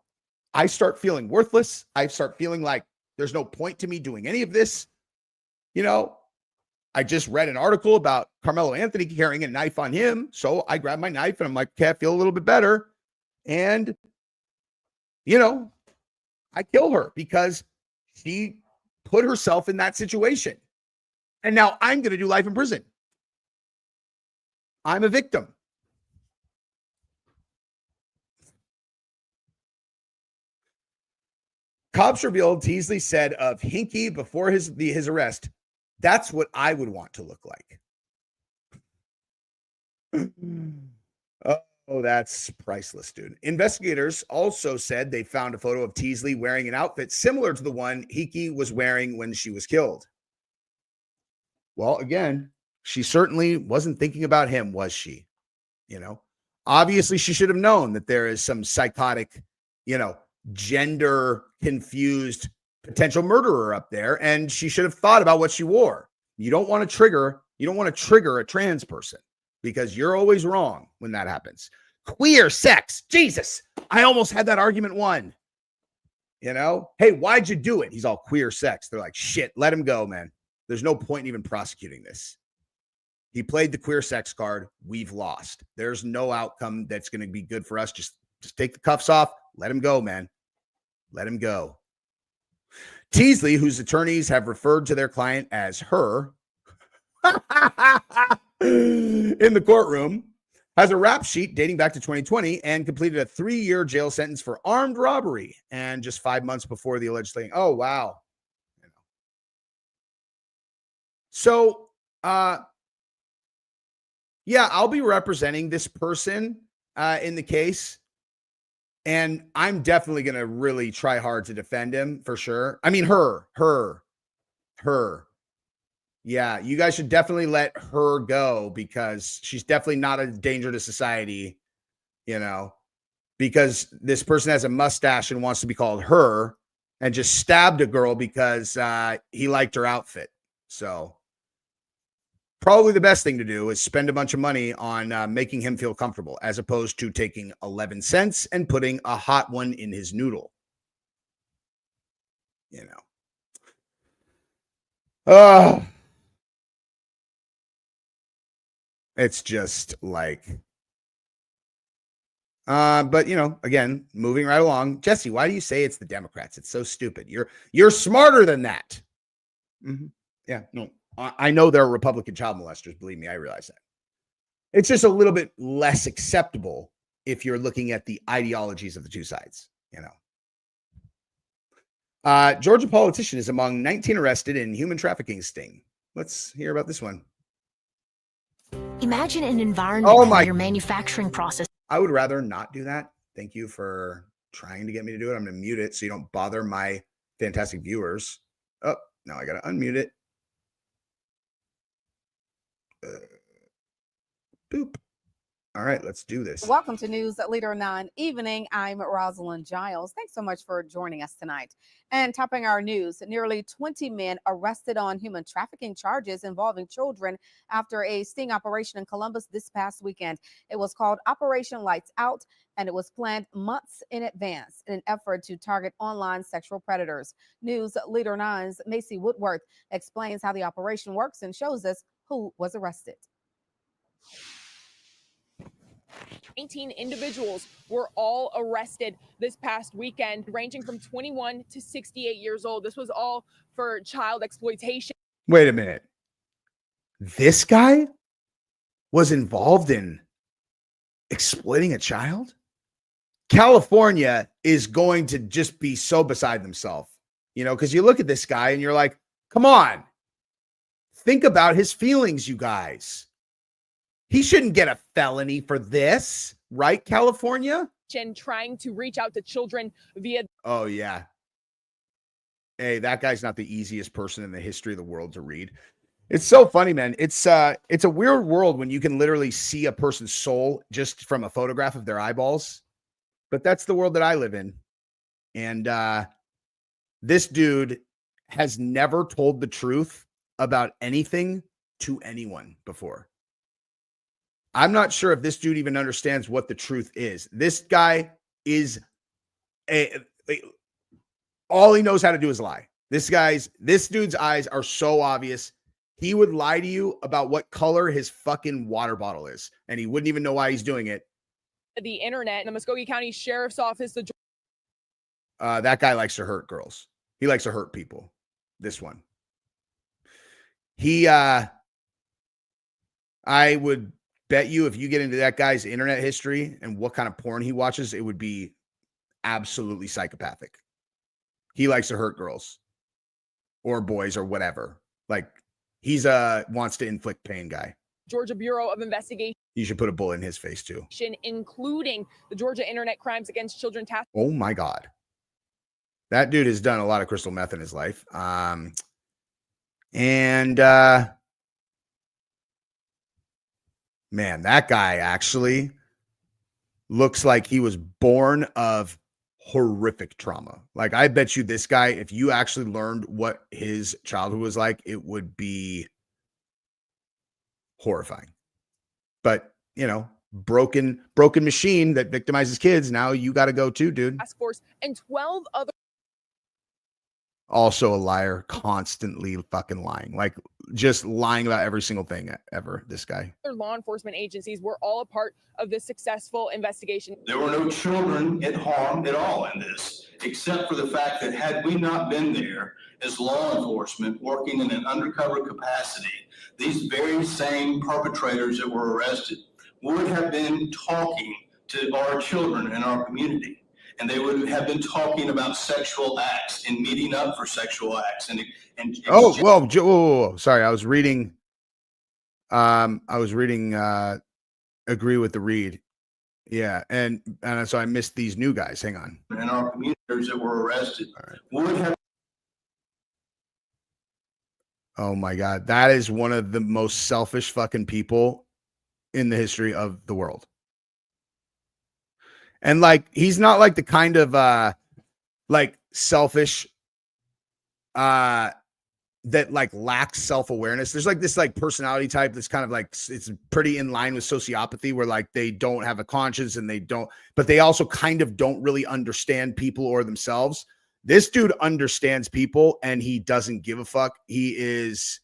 I start feeling worthless. I start feeling like there's no point to me doing any of this. You know, I just read an article about Carmelo Anthony carrying a knife on him. So I grab my knife and I'm like, okay, I feel a little bit better. And, you know, I kill her because she put herself in that situation. And now I'm going to do life in prison. I'm a victim. Cops revealed Teasley said of Hinkie before his arrest, "That's what I would want to look like." Oh, that's priceless, dude. Investigators also said they found a photo of Teasley wearing an outfit similar to the one Hinkie was wearing when she was killed. Well, again, she certainly wasn't thinking about him, was she? You know, obviously she should have known that there is some psychotic, you know, gender confused potential murderer up there, and she should have thought about what she wore. You don't want to trigger a trans person because you're always wrong when that happens. Queer sex, Jesus, I almost had that argument won. You know, hey, why'd you do it? He's all queer sex. They're like, shit, let him go, man. There's no point in even prosecuting this. He played the queer sex card. We've lost. There's no outcome that's going to be good for us. Just take the cuffs off. Let him go, man. Let him go. Teasley, whose attorneys have referred to their client as her in the courtroom, has a rap sheet dating back to 2020 and completed a 3-year jail sentence for armed robbery and just 5 months before the alleged thing. Oh, wow. So, yeah, I'll be representing this person in the case. And I'm definitely going to really try hard to defend him for sure. I mean, her. Yeah, you guys should definitely let her go because she's definitely not a danger to society, you know, because this person has a mustache and wants to be called her and just stabbed a girl because he liked her outfit. So probably the best thing to do is spend a bunch of money on making him feel comfortable as opposed to taking 11 cents and putting a hot one in his noodle. You know. It's just like, but you know, again, moving right along. Jesse, why do you say it's the Democrats? It's so stupid. You're smarter than that. Mm-hmm. Yeah, no. I know there are Republican child molesters. Believe me, I realize that. It's just a little bit less acceptable if you're looking at the ideologies of the two sides, you know. Georgia politician is among 19 arrested in human trafficking sting. Let's hear about this one. Imagine an environment where your manufacturing process. I would rather not do that. Thank you for trying to get me to do it. I'm going to mute it so you don't bother my fantastic viewers. Oh, now I got to unmute it. Boop. All right, let's do this. Welcome to News Leader 9 Evening. I'm Rosalind Giles. Thanks so much for joining us tonight. And topping our news, nearly 20 men arrested on human trafficking charges involving children after a sting operation in Columbus this past weekend. It was called Operation Lights Out, and it was planned months in advance in an effort to target online sexual predators. News Leader 9's Macy Woodworth explains how the operation works and shows us who was arrested. 19 individuals were all arrested this past weekend, ranging from 21 to 68 years old. This was all for child exploitation. Wait a minute. This guy was involved in exploiting a child? California is going to just be so beside themselves, you know, because you look at this guy and you're like, come on, think about his feelings, you guys. He shouldn't get a felony for this, right, California? And trying to reach out to children via. Oh, yeah. hey, that guy's not the easiest person in the history of the world to read. It's so funny, man. It's a weird world when you can literally see a person's soul just from a photograph of their eyeballs. But that's the world that I live in. And this dude has never told the truth about anything to anyone before. I'm not sure if this dude even understands what the truth is. This guy is all he knows how to do is lie. This dude's eyes are so obvious. He would lie to you about what color his fucking water bottle is, and he wouldn't even know why he's doing it. The internet, the Muskogee County Sheriff's Office, that guy likes to hurt girls. He likes to hurt people. This one. I would bet you if you get into that guy's internet history and what kind of porn he watches, it would be absolutely psychopathic. He likes to hurt girls or boys or whatever. Like, he's wants to inflict pain guy. Georgia Bureau of Investigation. You should put a bullet in his face too. Including the Georgia Internet Crimes Against Children Task. Oh my God. That dude has done a lot of crystal meth in his life. Man, that guy actually looks like he was born of horrific trauma. Like, I bet you this guy, if you actually learned what his childhood was like, it would be horrifying. But, you know, broken machine that victimizes kids. Now you got to go too, dude. Task Force and 12 other. Also a liar, constantly fucking lying, like just lying about every single thing ever. This guy. Other law enforcement agencies were all a part of this successful investigation. There were no children harmed at all in this, except for the fact that had we not been there as law enforcement working in an undercover capacity, these very same perpetrators that were arrested would have been talking to our children in our community. And they would have been talking about sexual acts and meeting up for sexual acts. Sorry. I was reading. Agree with the read. Yeah. And so I missed these new guys. Hang on. And our communities that were arrested would have. Oh my God. That is one of the most selfish fucking people in the history of the world. And like, he's not like the kind of like selfish that like lacks self-awareness. There's like this like personality type that's kind of like, it's pretty in line with sociopathy, where like they don't have a conscience and but they also kind of don't really understand people or themselves. This dude understands people and he doesn't give a fuck. He's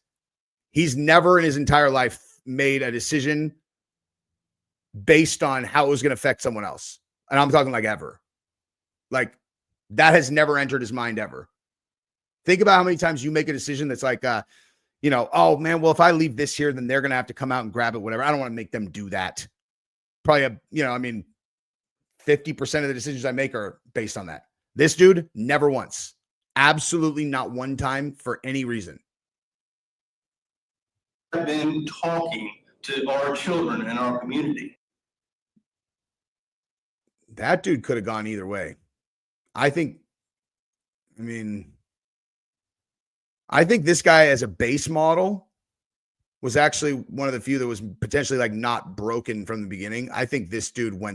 never in his entire life made a decision based on how it was going to affect someone else. And I'm talking like ever. Like, that has never entered his mind ever. Think about how many times you make a decision that's like, oh man, well, if I leave this here, then they're going to have to come out and grab it, whatever. I don't want to make them do that. Probably, 50% of the decisions I make are based on that. This dude, never once. Absolutely not one time for any reason. I've been talking to our children in our community. That dude could have gone either way. I think this guy as a base model was actually one of the few that was potentially like not broken from the beginning. I think this dude I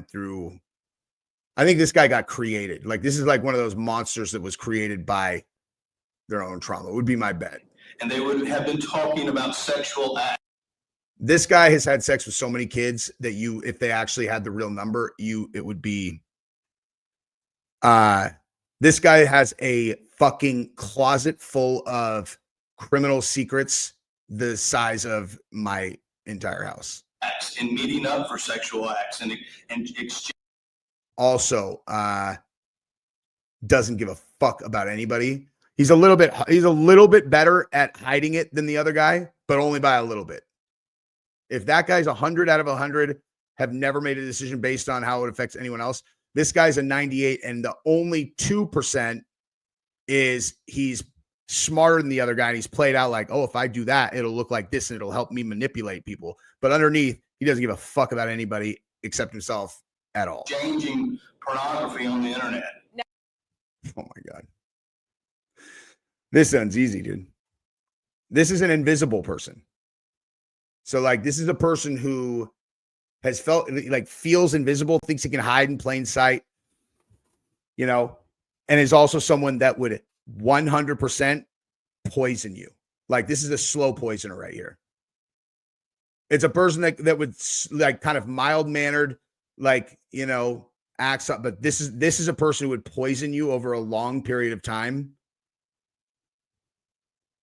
think this guy got created. Like, this is like one of those monsters that was created by their own trauma, would be my bet. And they would have been talking about sexual acts. This guy has had sex with so many kids that if they actually had the real number, it would be, this guy has a fucking closet full of criminal secrets the size of my entire house. And meeting up for sexual acts and also, doesn't give a fuck about anybody. He's a little bit better at hiding it than the other guy, but only by a little bit. If that guy's 100 out of 100, have never made a decision based on how it affects anyone else. This guy's a 98, and the only 2% is he's smarter than the other guy, and he's played out like, oh, if I do that, it'll look like this, and it'll help me manipulate people. But underneath, he doesn't give a fuck about anybody except himself at all. Changing pornography on the internet. Oh my God. This sounds easy, dude. This is an invisible person. So like, this is a person who has felt like feels invisible, thinks he can hide in plain sight, you know, and is also someone that would 100% poison you. Like, this is a slow poisoner right here. It's a person that would like kind of mild mannered, like, you know, acts up, but this is a person who would poison you over a long period of time.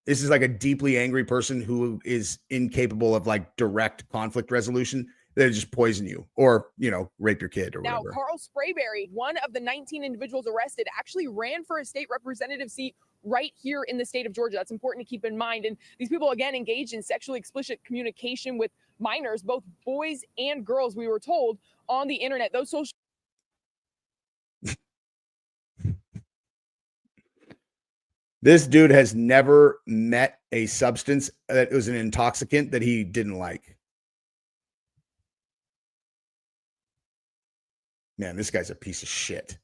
This is like a deeply angry person who is incapable of like direct conflict resolution. They just poison you or, you know, rape your kid or now, whatever. Carl Sprayberry, one of the 19 individuals arrested, actually ran for a state representative seat right here in the state of Georgia. That's important to keep in mind. And these people, again, engaged in sexually explicit communication with minors, both boys and girls, we were told, on the internet. Those social This dude has never met a substance that was an intoxicant that he didn't like. Man, this guy's a piece of shit.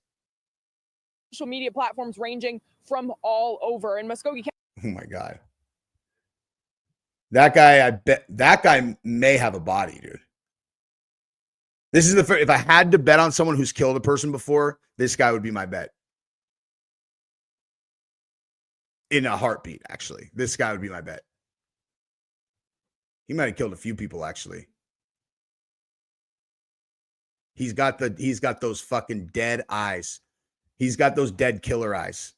social media platforms ranging from all over. In Muskogee County. Oh my God. That guy, I bet that guy may have a body, dude. This is the first, if I had to bet on someone who's killed a person before, this guy would be my bet. In a heartbeat, actually. This guy would be my bet. He might have killed a few people, actually. He's got those fucking dead eyes. He's got those dead killer eyes.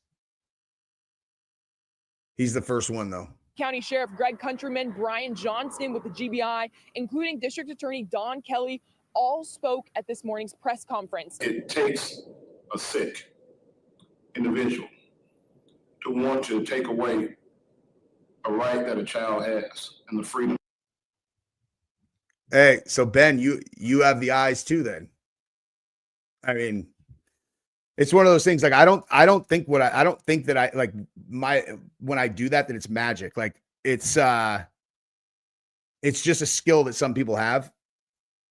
He's the first one, though. County Sheriff Greg Countryman, Brian Johnston with the GBI, including District Attorney Don Kelly, all spoke at this morning's press conference. It takes a sick individual to want to take away a right that a child has and the freedom. Hey, so Ben, you have the eyes too then. I mean, it's one of those things like I don't think that I like when I do that it's magic. Like it's just a skill that some people have.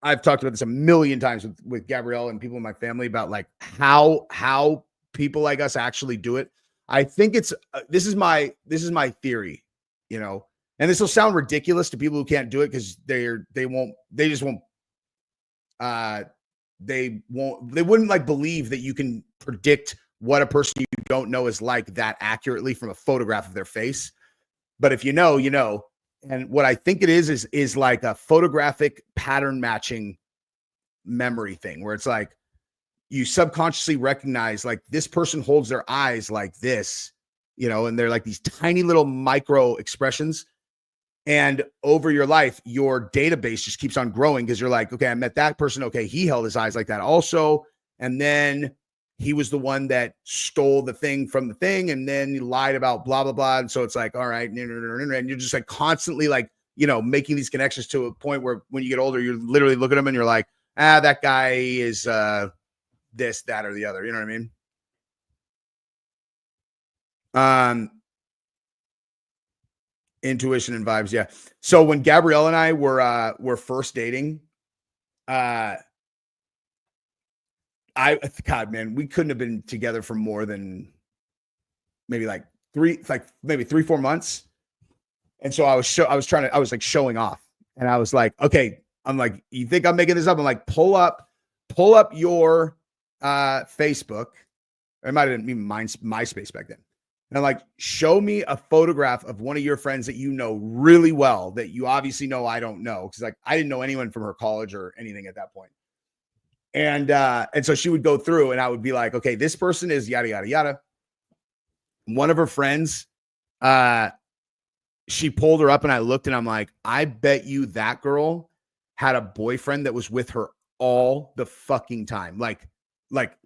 I've talked about this a million times with Gabrielle and people in my family about like how people like us actually do it. I think it's this is my theory, you know, and this will sound ridiculous to people who can't do it because they wouldn't like believe that you can predict what a person you don't know is like that accurately from a photograph of their face. But if you know, you know. And what I think it is like a photographic pattern matching memory thing where it's like you subconsciously recognize like this person holds their eyes like this, you know, and they're like these tiny little micro expressions. And over your life, your database just keeps on growing because you're like, okay, I met that person. Okay, he held his eyes like that also. And then he was the one that stole the thing from the thing. And then he lied about blah, blah, blah. And so it's like, all right. And you're just like constantly like, you know, making these connections to a point where when you get older, you're literally looking at them and you're like, that guy is this, that, or the other. You know what I mean? Intuition and vibes. Yeah. So when Gabrielle and I were first dating, God, man, we couldn't have been together for more than maybe like 3-4 months. And so I was like showing off and I was like, okay, I'm like, you think I'm making this up? I'm like, pull up your Facebook. It might have been even MySpace back then. And I'm like, show me a photograph of one of your friends that you know really well that you obviously know I don't know. Cause like I didn't know anyone from her college or anything at that point. And so she would go through and I would be like, okay, this person is yada, yada, yada. One of her friends, she pulled her up and I looked and I'm like, I bet you that girl had a boyfriend that was with her all the fucking time. Like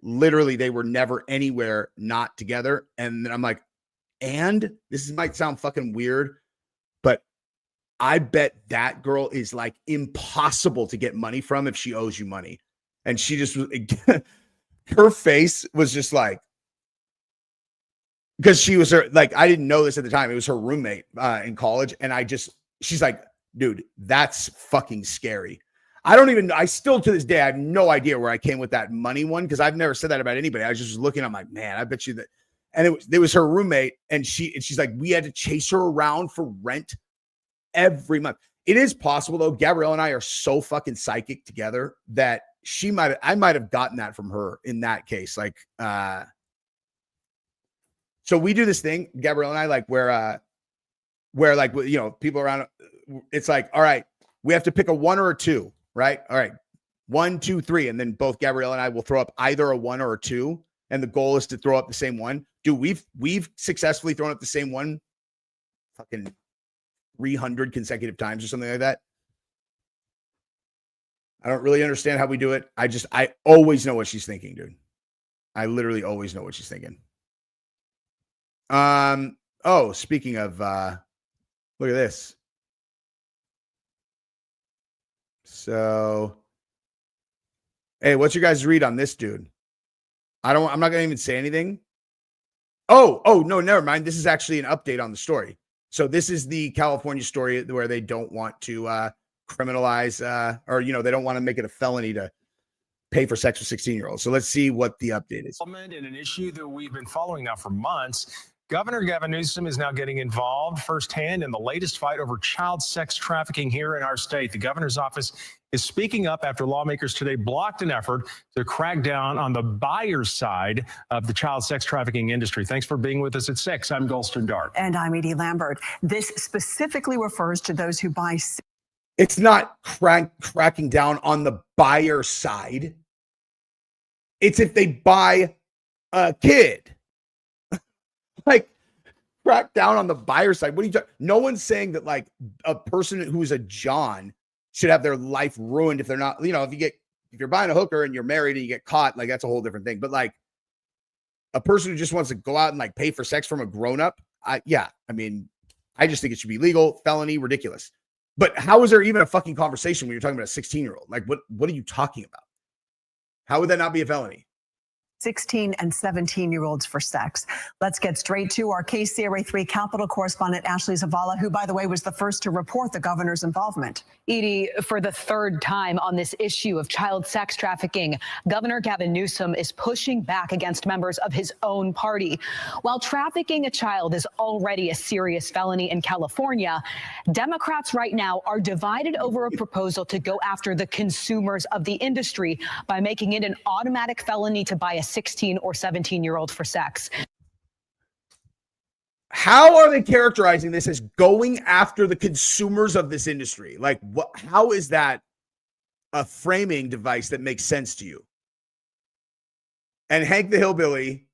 literally they were never anywhere not together. And then I'm like, and this might sound fucking weird, but I bet that girl is like impossible to get money from if she owes you money. And she just was, her face was just like, because she was like, I didn't know this at the time. It was her roommate in college. And she's like, dude, that's fucking scary. I still to this day, I have no idea where I came with that money one. Cause I've never said that about anybody. I was just looking, I'm like, man, I bet you that. And it was her roommate, and she's like, we had to chase her around for rent every month. It is possible though. Gabrielle and I are so fucking psychic together that I might have gotten that from her in that case. Like, so we do this thing, Gabrielle and I, like where like, you know, people around, it's like, all right, we have to pick a 1 or a 2, right? All right, 1, 2, 3. And then both Gabrielle and I will throw up either a 1 or a 2. And the goal is to throw up the same one. Dude, we've successfully thrown up the same one fucking 300 consecutive times or something like that. I don't really understand how we do it. I always know what she's thinking, dude. I literally always know what she's thinking. Oh, speaking of, look at this. So, hey, what's your guys' read on this dude? I'm not going to even say anything. Oh, no, never mind. This is actually an update on the story. So this is the California story where they don't want to criminalize or, you know, they don't want to make it a felony to pay for sex with 16-year-olds. So let's see what the update is. In an issue that we've been following now for months, Governor Gavin Newsom is now getting involved firsthand in the latest fight over child sex trafficking here in our state. The governor's office is speaking up after lawmakers today blocked an effort to crack down on the buyer's side of the child sex trafficking industry. Thanks for being with us at 6. I'm Golston Dart. And I'm Edie Lambert. This specifically refers to those who buy. It's not cracking down on the buyer side. It's if they buy a kid. Like, crack down on the buyer side. What are you talking? No one's saying that like a person who's a John should have their life ruined if they're not, you know, if you're buying a hooker and you're married and you get caught, like that's a whole different thing. But like a person who just wants to go out and like pay for sex from a grown-up, I mean, I just think it should be legal, felony, ridiculous. But how is there even a fucking conversation when you're talking about a 16-year-old? Like, what are you talking about? How would that not be a felony? 16 and 17-year-olds for sex. Let's get straight to our KCRA 3 Capitol correspondent Ashley Zavala, who, by the way, was the first to report the governor's involvement. Edie, for the third time on this issue of child sex trafficking, Governor Gavin Newsom is pushing back against members of his own party. While trafficking a child is already a serious felony in California, Democrats right now are divided over a proposal to go after the consumers of the industry by making it an automatic felony to buy a 16 or 17-year-old for sex. How are they characterizing this as going after the consumers of this industry? Like, what? How is that a framing device that makes sense to you? And Hank the Hillbilly,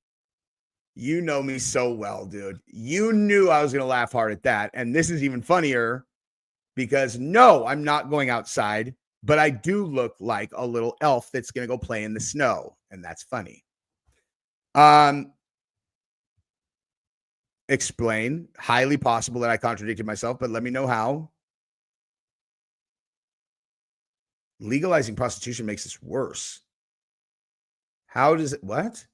you know me so well, dude. You knew I was going to laugh hard at that. And this is even funnier because, no, I'm not going outside, but I do look like a little elf that's going to go play in the snow. And that's funny. Explain. Highly possible that I contradicted myself, but let me know how. Legalizing prostitution makes this worse. How does it? What?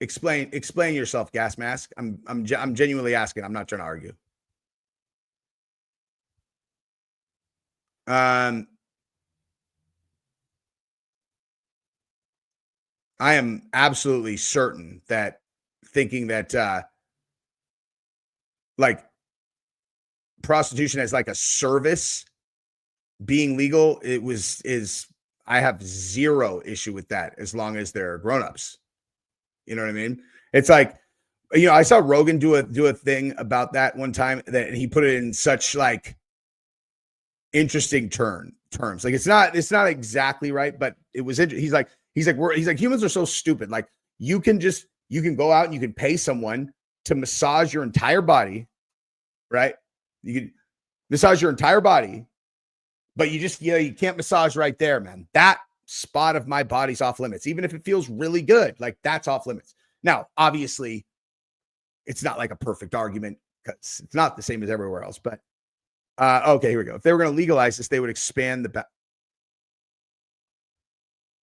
Explain yourself, gas mask. I'm genuinely asking. I'm not trying to argue. I am absolutely certain that thinking that like prostitution as like a service being legal, I have zero issue with that as long as they're grown-ups. You know what I mean? It's like, you know, I saw Rogan do a thing about that one time that he put it in such like interesting terms. Like it's not exactly right, but it was he's like humans are so stupid. Like you can go out and you can pay someone to massage your entire body, right? You can massage your entire body, but you can't massage right there, man. That spot of my body's off limits, even if it feels really good. Like that's off limits. Now, obviously, it's not like a perfect argument because it's not the same as everywhere else. But okay, here we go. If they were going to legalize this, they would expand the.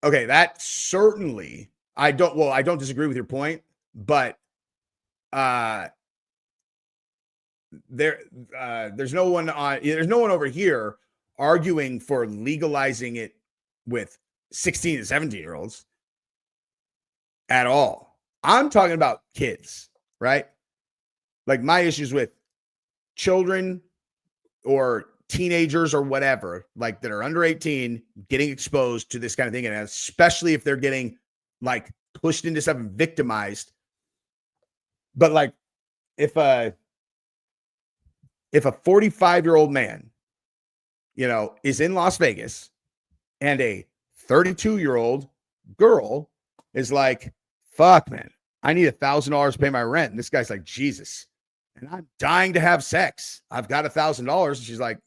Okay, that certainly. I don't disagree with your point, but there's no one over here arguing for legalizing it with 16 to 17-year-olds at all. I'm talking about kids, right? Like my issues with children or teenagers or whatever, like that are under 18, getting exposed to this kind of thing. And especially if they're getting like pushed into something, victimized. But like if a 45-year-old man, you know, is in Las Vegas and a 32-year-old girl is like, fuck, man, I need $1,000 to pay my rent. And this guy's like, Jesus. And I'm dying to have sex. I've got $1,000. And she's like,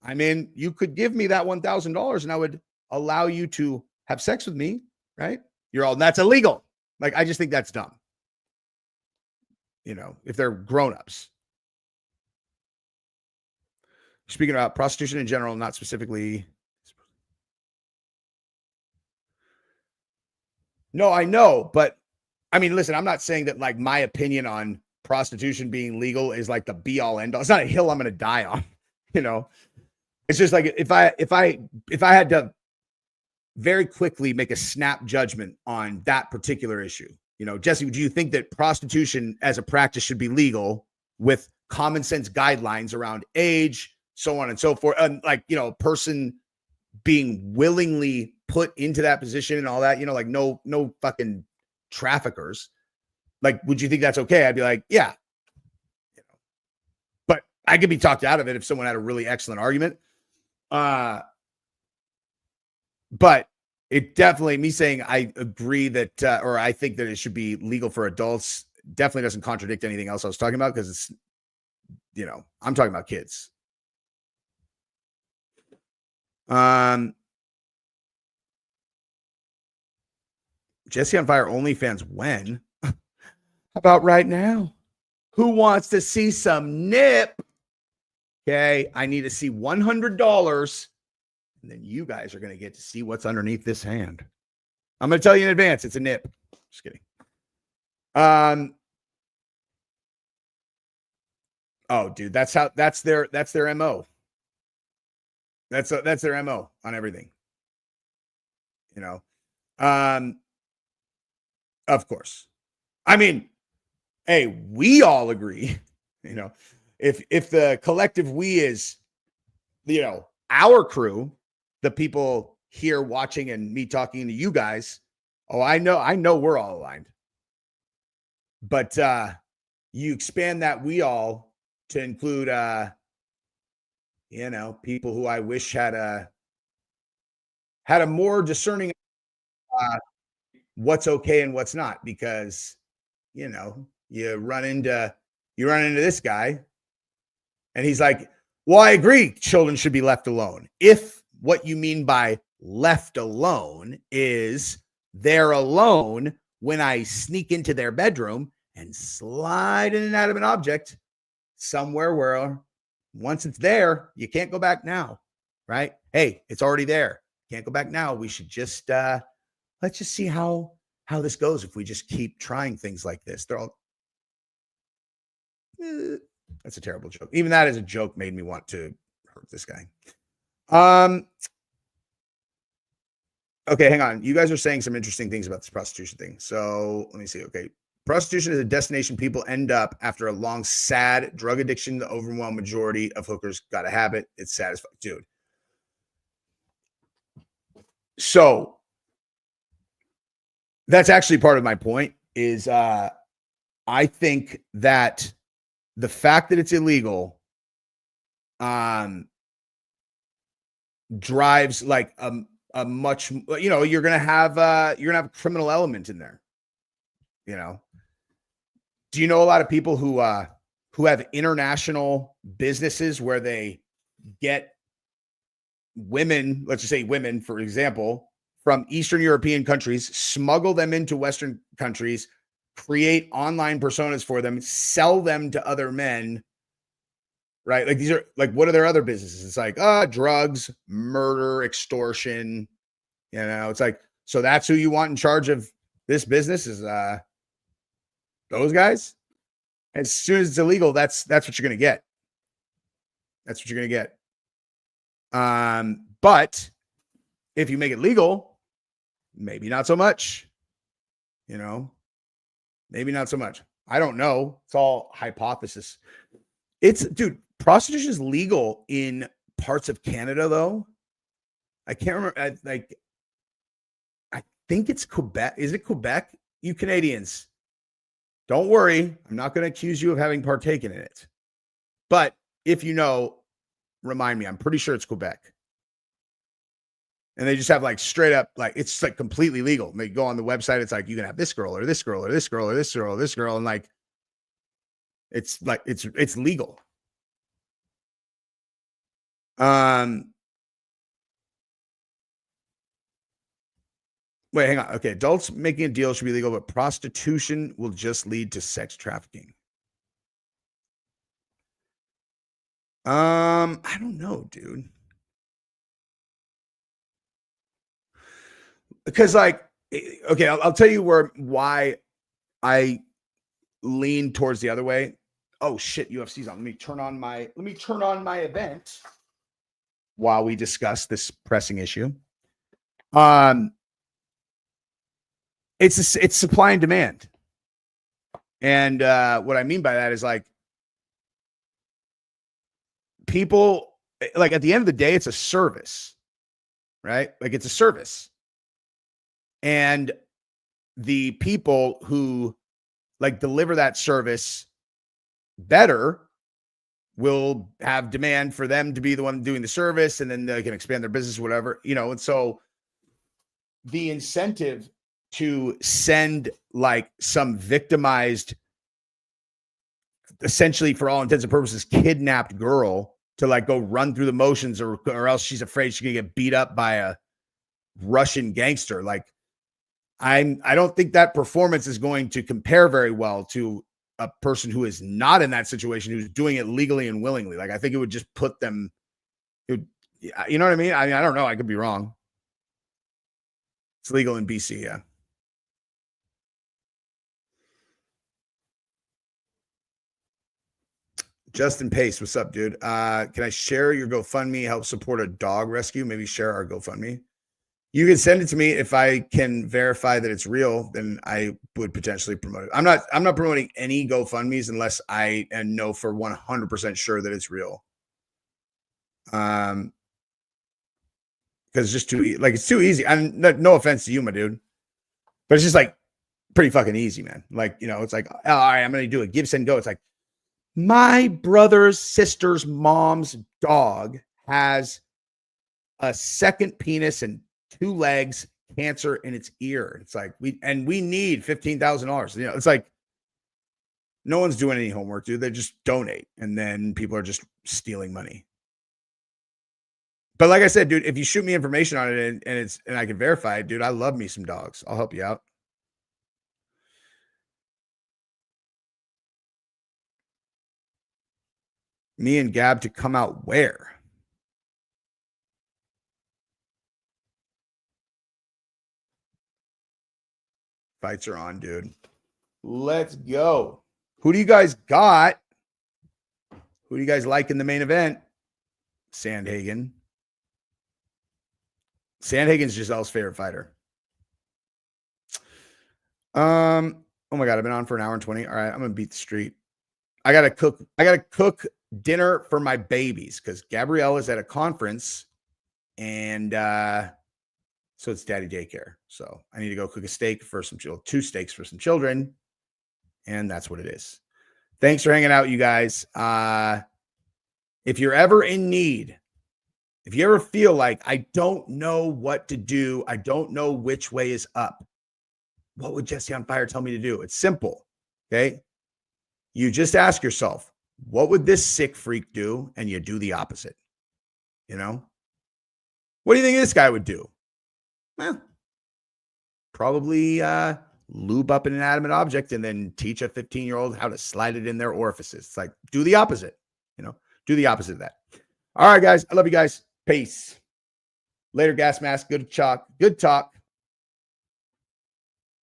I mean, you could give me that $1,000 and I would allow you to have sex with me, right? You're all, that's illegal. Like, I just think that's dumb. You know, if they're grown-ups. Speaking about prostitution in general, not specifically. No, I know, but I mean, listen, I'm not saying that like my opinion on prostitution being legal is like the be all end all. It's not a hill I'm going to die on, you know. It's just like if I had to very quickly make a snap judgment on that particular issue, you know, Jesse, do you think that prostitution as a practice should be legal with common sense guidelines around age, so on and so forth, and like, you know, a person being willingly put into that position and all that, you know, like no fucking traffickers. Like, would you think that's okay? I'd be like, yeah. You know, but I could be talked out of it if someone had a really excellent argument. But it definitely, me saying I agree that, or I think that it should be legal for adults, definitely doesn't contradict anything else I was talking about, because it's, you know, I'm talking about kids. Jesse on Fire OnlyFans when? How about right now? Who wants to see some nip? Okay, I need to see $100, and then you guys are going to get to see what's underneath this hand. I'm going to tell you in advance, it's a nip. Just kidding. Oh, dude, that's their MO. That's their MO on everything. You know, of course. I mean, hey, we all agree, you know, if the collective we is, you know, our crew, the people here watching and me talking to you guys, oh, I know we're all aligned. But you expand that we all to include you know, people who I wish had a more discerning what's okay and what's not, because, you know, you run into this guy and he's like, well, I agree, children should be left alone. If what you mean by left alone is they're alone when I sneak into their bedroom and slide in and out of an object somewhere where once it's there, you can't go back now, right? Hey, it's already there. Can't go back now. We should just let's just see how this goes if we just keep trying things like this. They're all that's a terrible joke. Even that as a joke made me want to hurt this guy. Okay, hang on. You guys are saying some interesting things about this prostitution thing. So let me see. Okay. Prostitution is a destination people end up after a long, sad drug addiction. The overwhelming majority of hookers got a habit. It's satisfying, dude. So that's actually part of my point is I think that the fact that it's illegal drives like a much, you know, you're gonna have a criminal element in there. You know, do you know a lot of people who have international businesses where they get women, let's just say women, for example, from Eastern European countries, smuggle them into Western countries, create online personas for them, sell them to other men, right? Like these are like, what are their other businesses? It's like, drugs, murder, extortion, you know, it's like, so that's who you want in charge of this business is those guys. As soon as it's illegal, that's what you're going to get. That's what you're going to get. But if you make it legal, maybe not so much, you know. Maybe not so much. I don't know. It's all hypothesis. Dude, prostitution is legal in parts of Canada, though. I can't remember. I think it's Quebec. Is it Quebec? You Canadians, don't worry. I'm not going to accuse you of having partaken in it. But if you know, remind me. I'm pretty sure it's Quebec. And they just have like straight up, like, it's like completely legal. And they go on the website. It's like, you can have this girl or this girl or this girl or this girl or this girl. And like, it's like, it's legal. Wait, hang on. Okay. Adults making a deal should be legal, but prostitution will just lead to sex trafficking. I don't know, dude. Because like, okay, I'll tell you why I lean towards the other way. Oh shit, UFC's on. Let me turn on my event while we discuss this pressing issue. It's supply and demand. And what I mean by that is like, people, like, at the end of the day, it's a service, right? Like, it's a service. And the people who like deliver that service better will have demand for them to be the one doing the service, and then they can expand their business, whatever, you know. And so the incentive to send like some victimized, essentially for all intents and purposes, kidnapped girl to like go run through the motions, or else she's afraid she's gonna get beat up by a Russian gangster. Like, I don't think that performance is going to compare very well to a person who is not in that situation, who's doing it legally and willingly. Like, I think it would just put them, you know what I mean? I don't know. I could be wrong. It's legal in BC, yeah. Justin Pace, what's up, dude? Can I share your GoFundMe, help support a dog rescue? Maybe share our GoFundMe. You can send it to me. If I can verify that it's real, then I would potentially promote it. I'm not promoting any GoFundMes unless I know for 100% sure that it's real. Because it's just it's too easy. And no offense to you, my dude, but it's just like pretty fucking easy, man. Like, you know, it's like, all right, I'm going to do a give, send, go. It's like, my brother's sister's mom's dog has a second penis and 2 legs, cancer in its ear. It's like, we need $15,000. You know, it's like, no one's doing any homework, dude. They just donate, and then people are just stealing money. But like I said, dude, if you shoot me information on it and I can verify it, dude, I love me some dogs. I'll help you out. Me and Gab to come out where? Fights are on, dude. Let's go. Who do you guys got? Who do you guys like in the main event? Sandhagen. Sandhagen's Giselle's favorite fighter. Oh my God, I've been on for an hour and 20. All right, I'm gonna beat the street. I gotta cook dinner for my babies because Gabrielle is at a conference, and so it's daddy daycare. So I need to go cook a steak for some children, 2 steaks for some children. And that's what it is. Thanks for hanging out, you guys. If you're ever in need, if you ever feel like I don't know what to do, I don't know which way is up, what would Jesse on Fire tell me to do? It's simple. Okay. You just ask yourself, what would this sick freak do? And you do the opposite. You know, what do you think this guy would do? Well, probably lube up an inanimate object and then teach a 15-year-old how to slide it in their orifices. It's like, do the opposite, you know, do the opposite of that. All right, guys. I love you guys. Peace. Later, gas mask. Good talk. Good talk.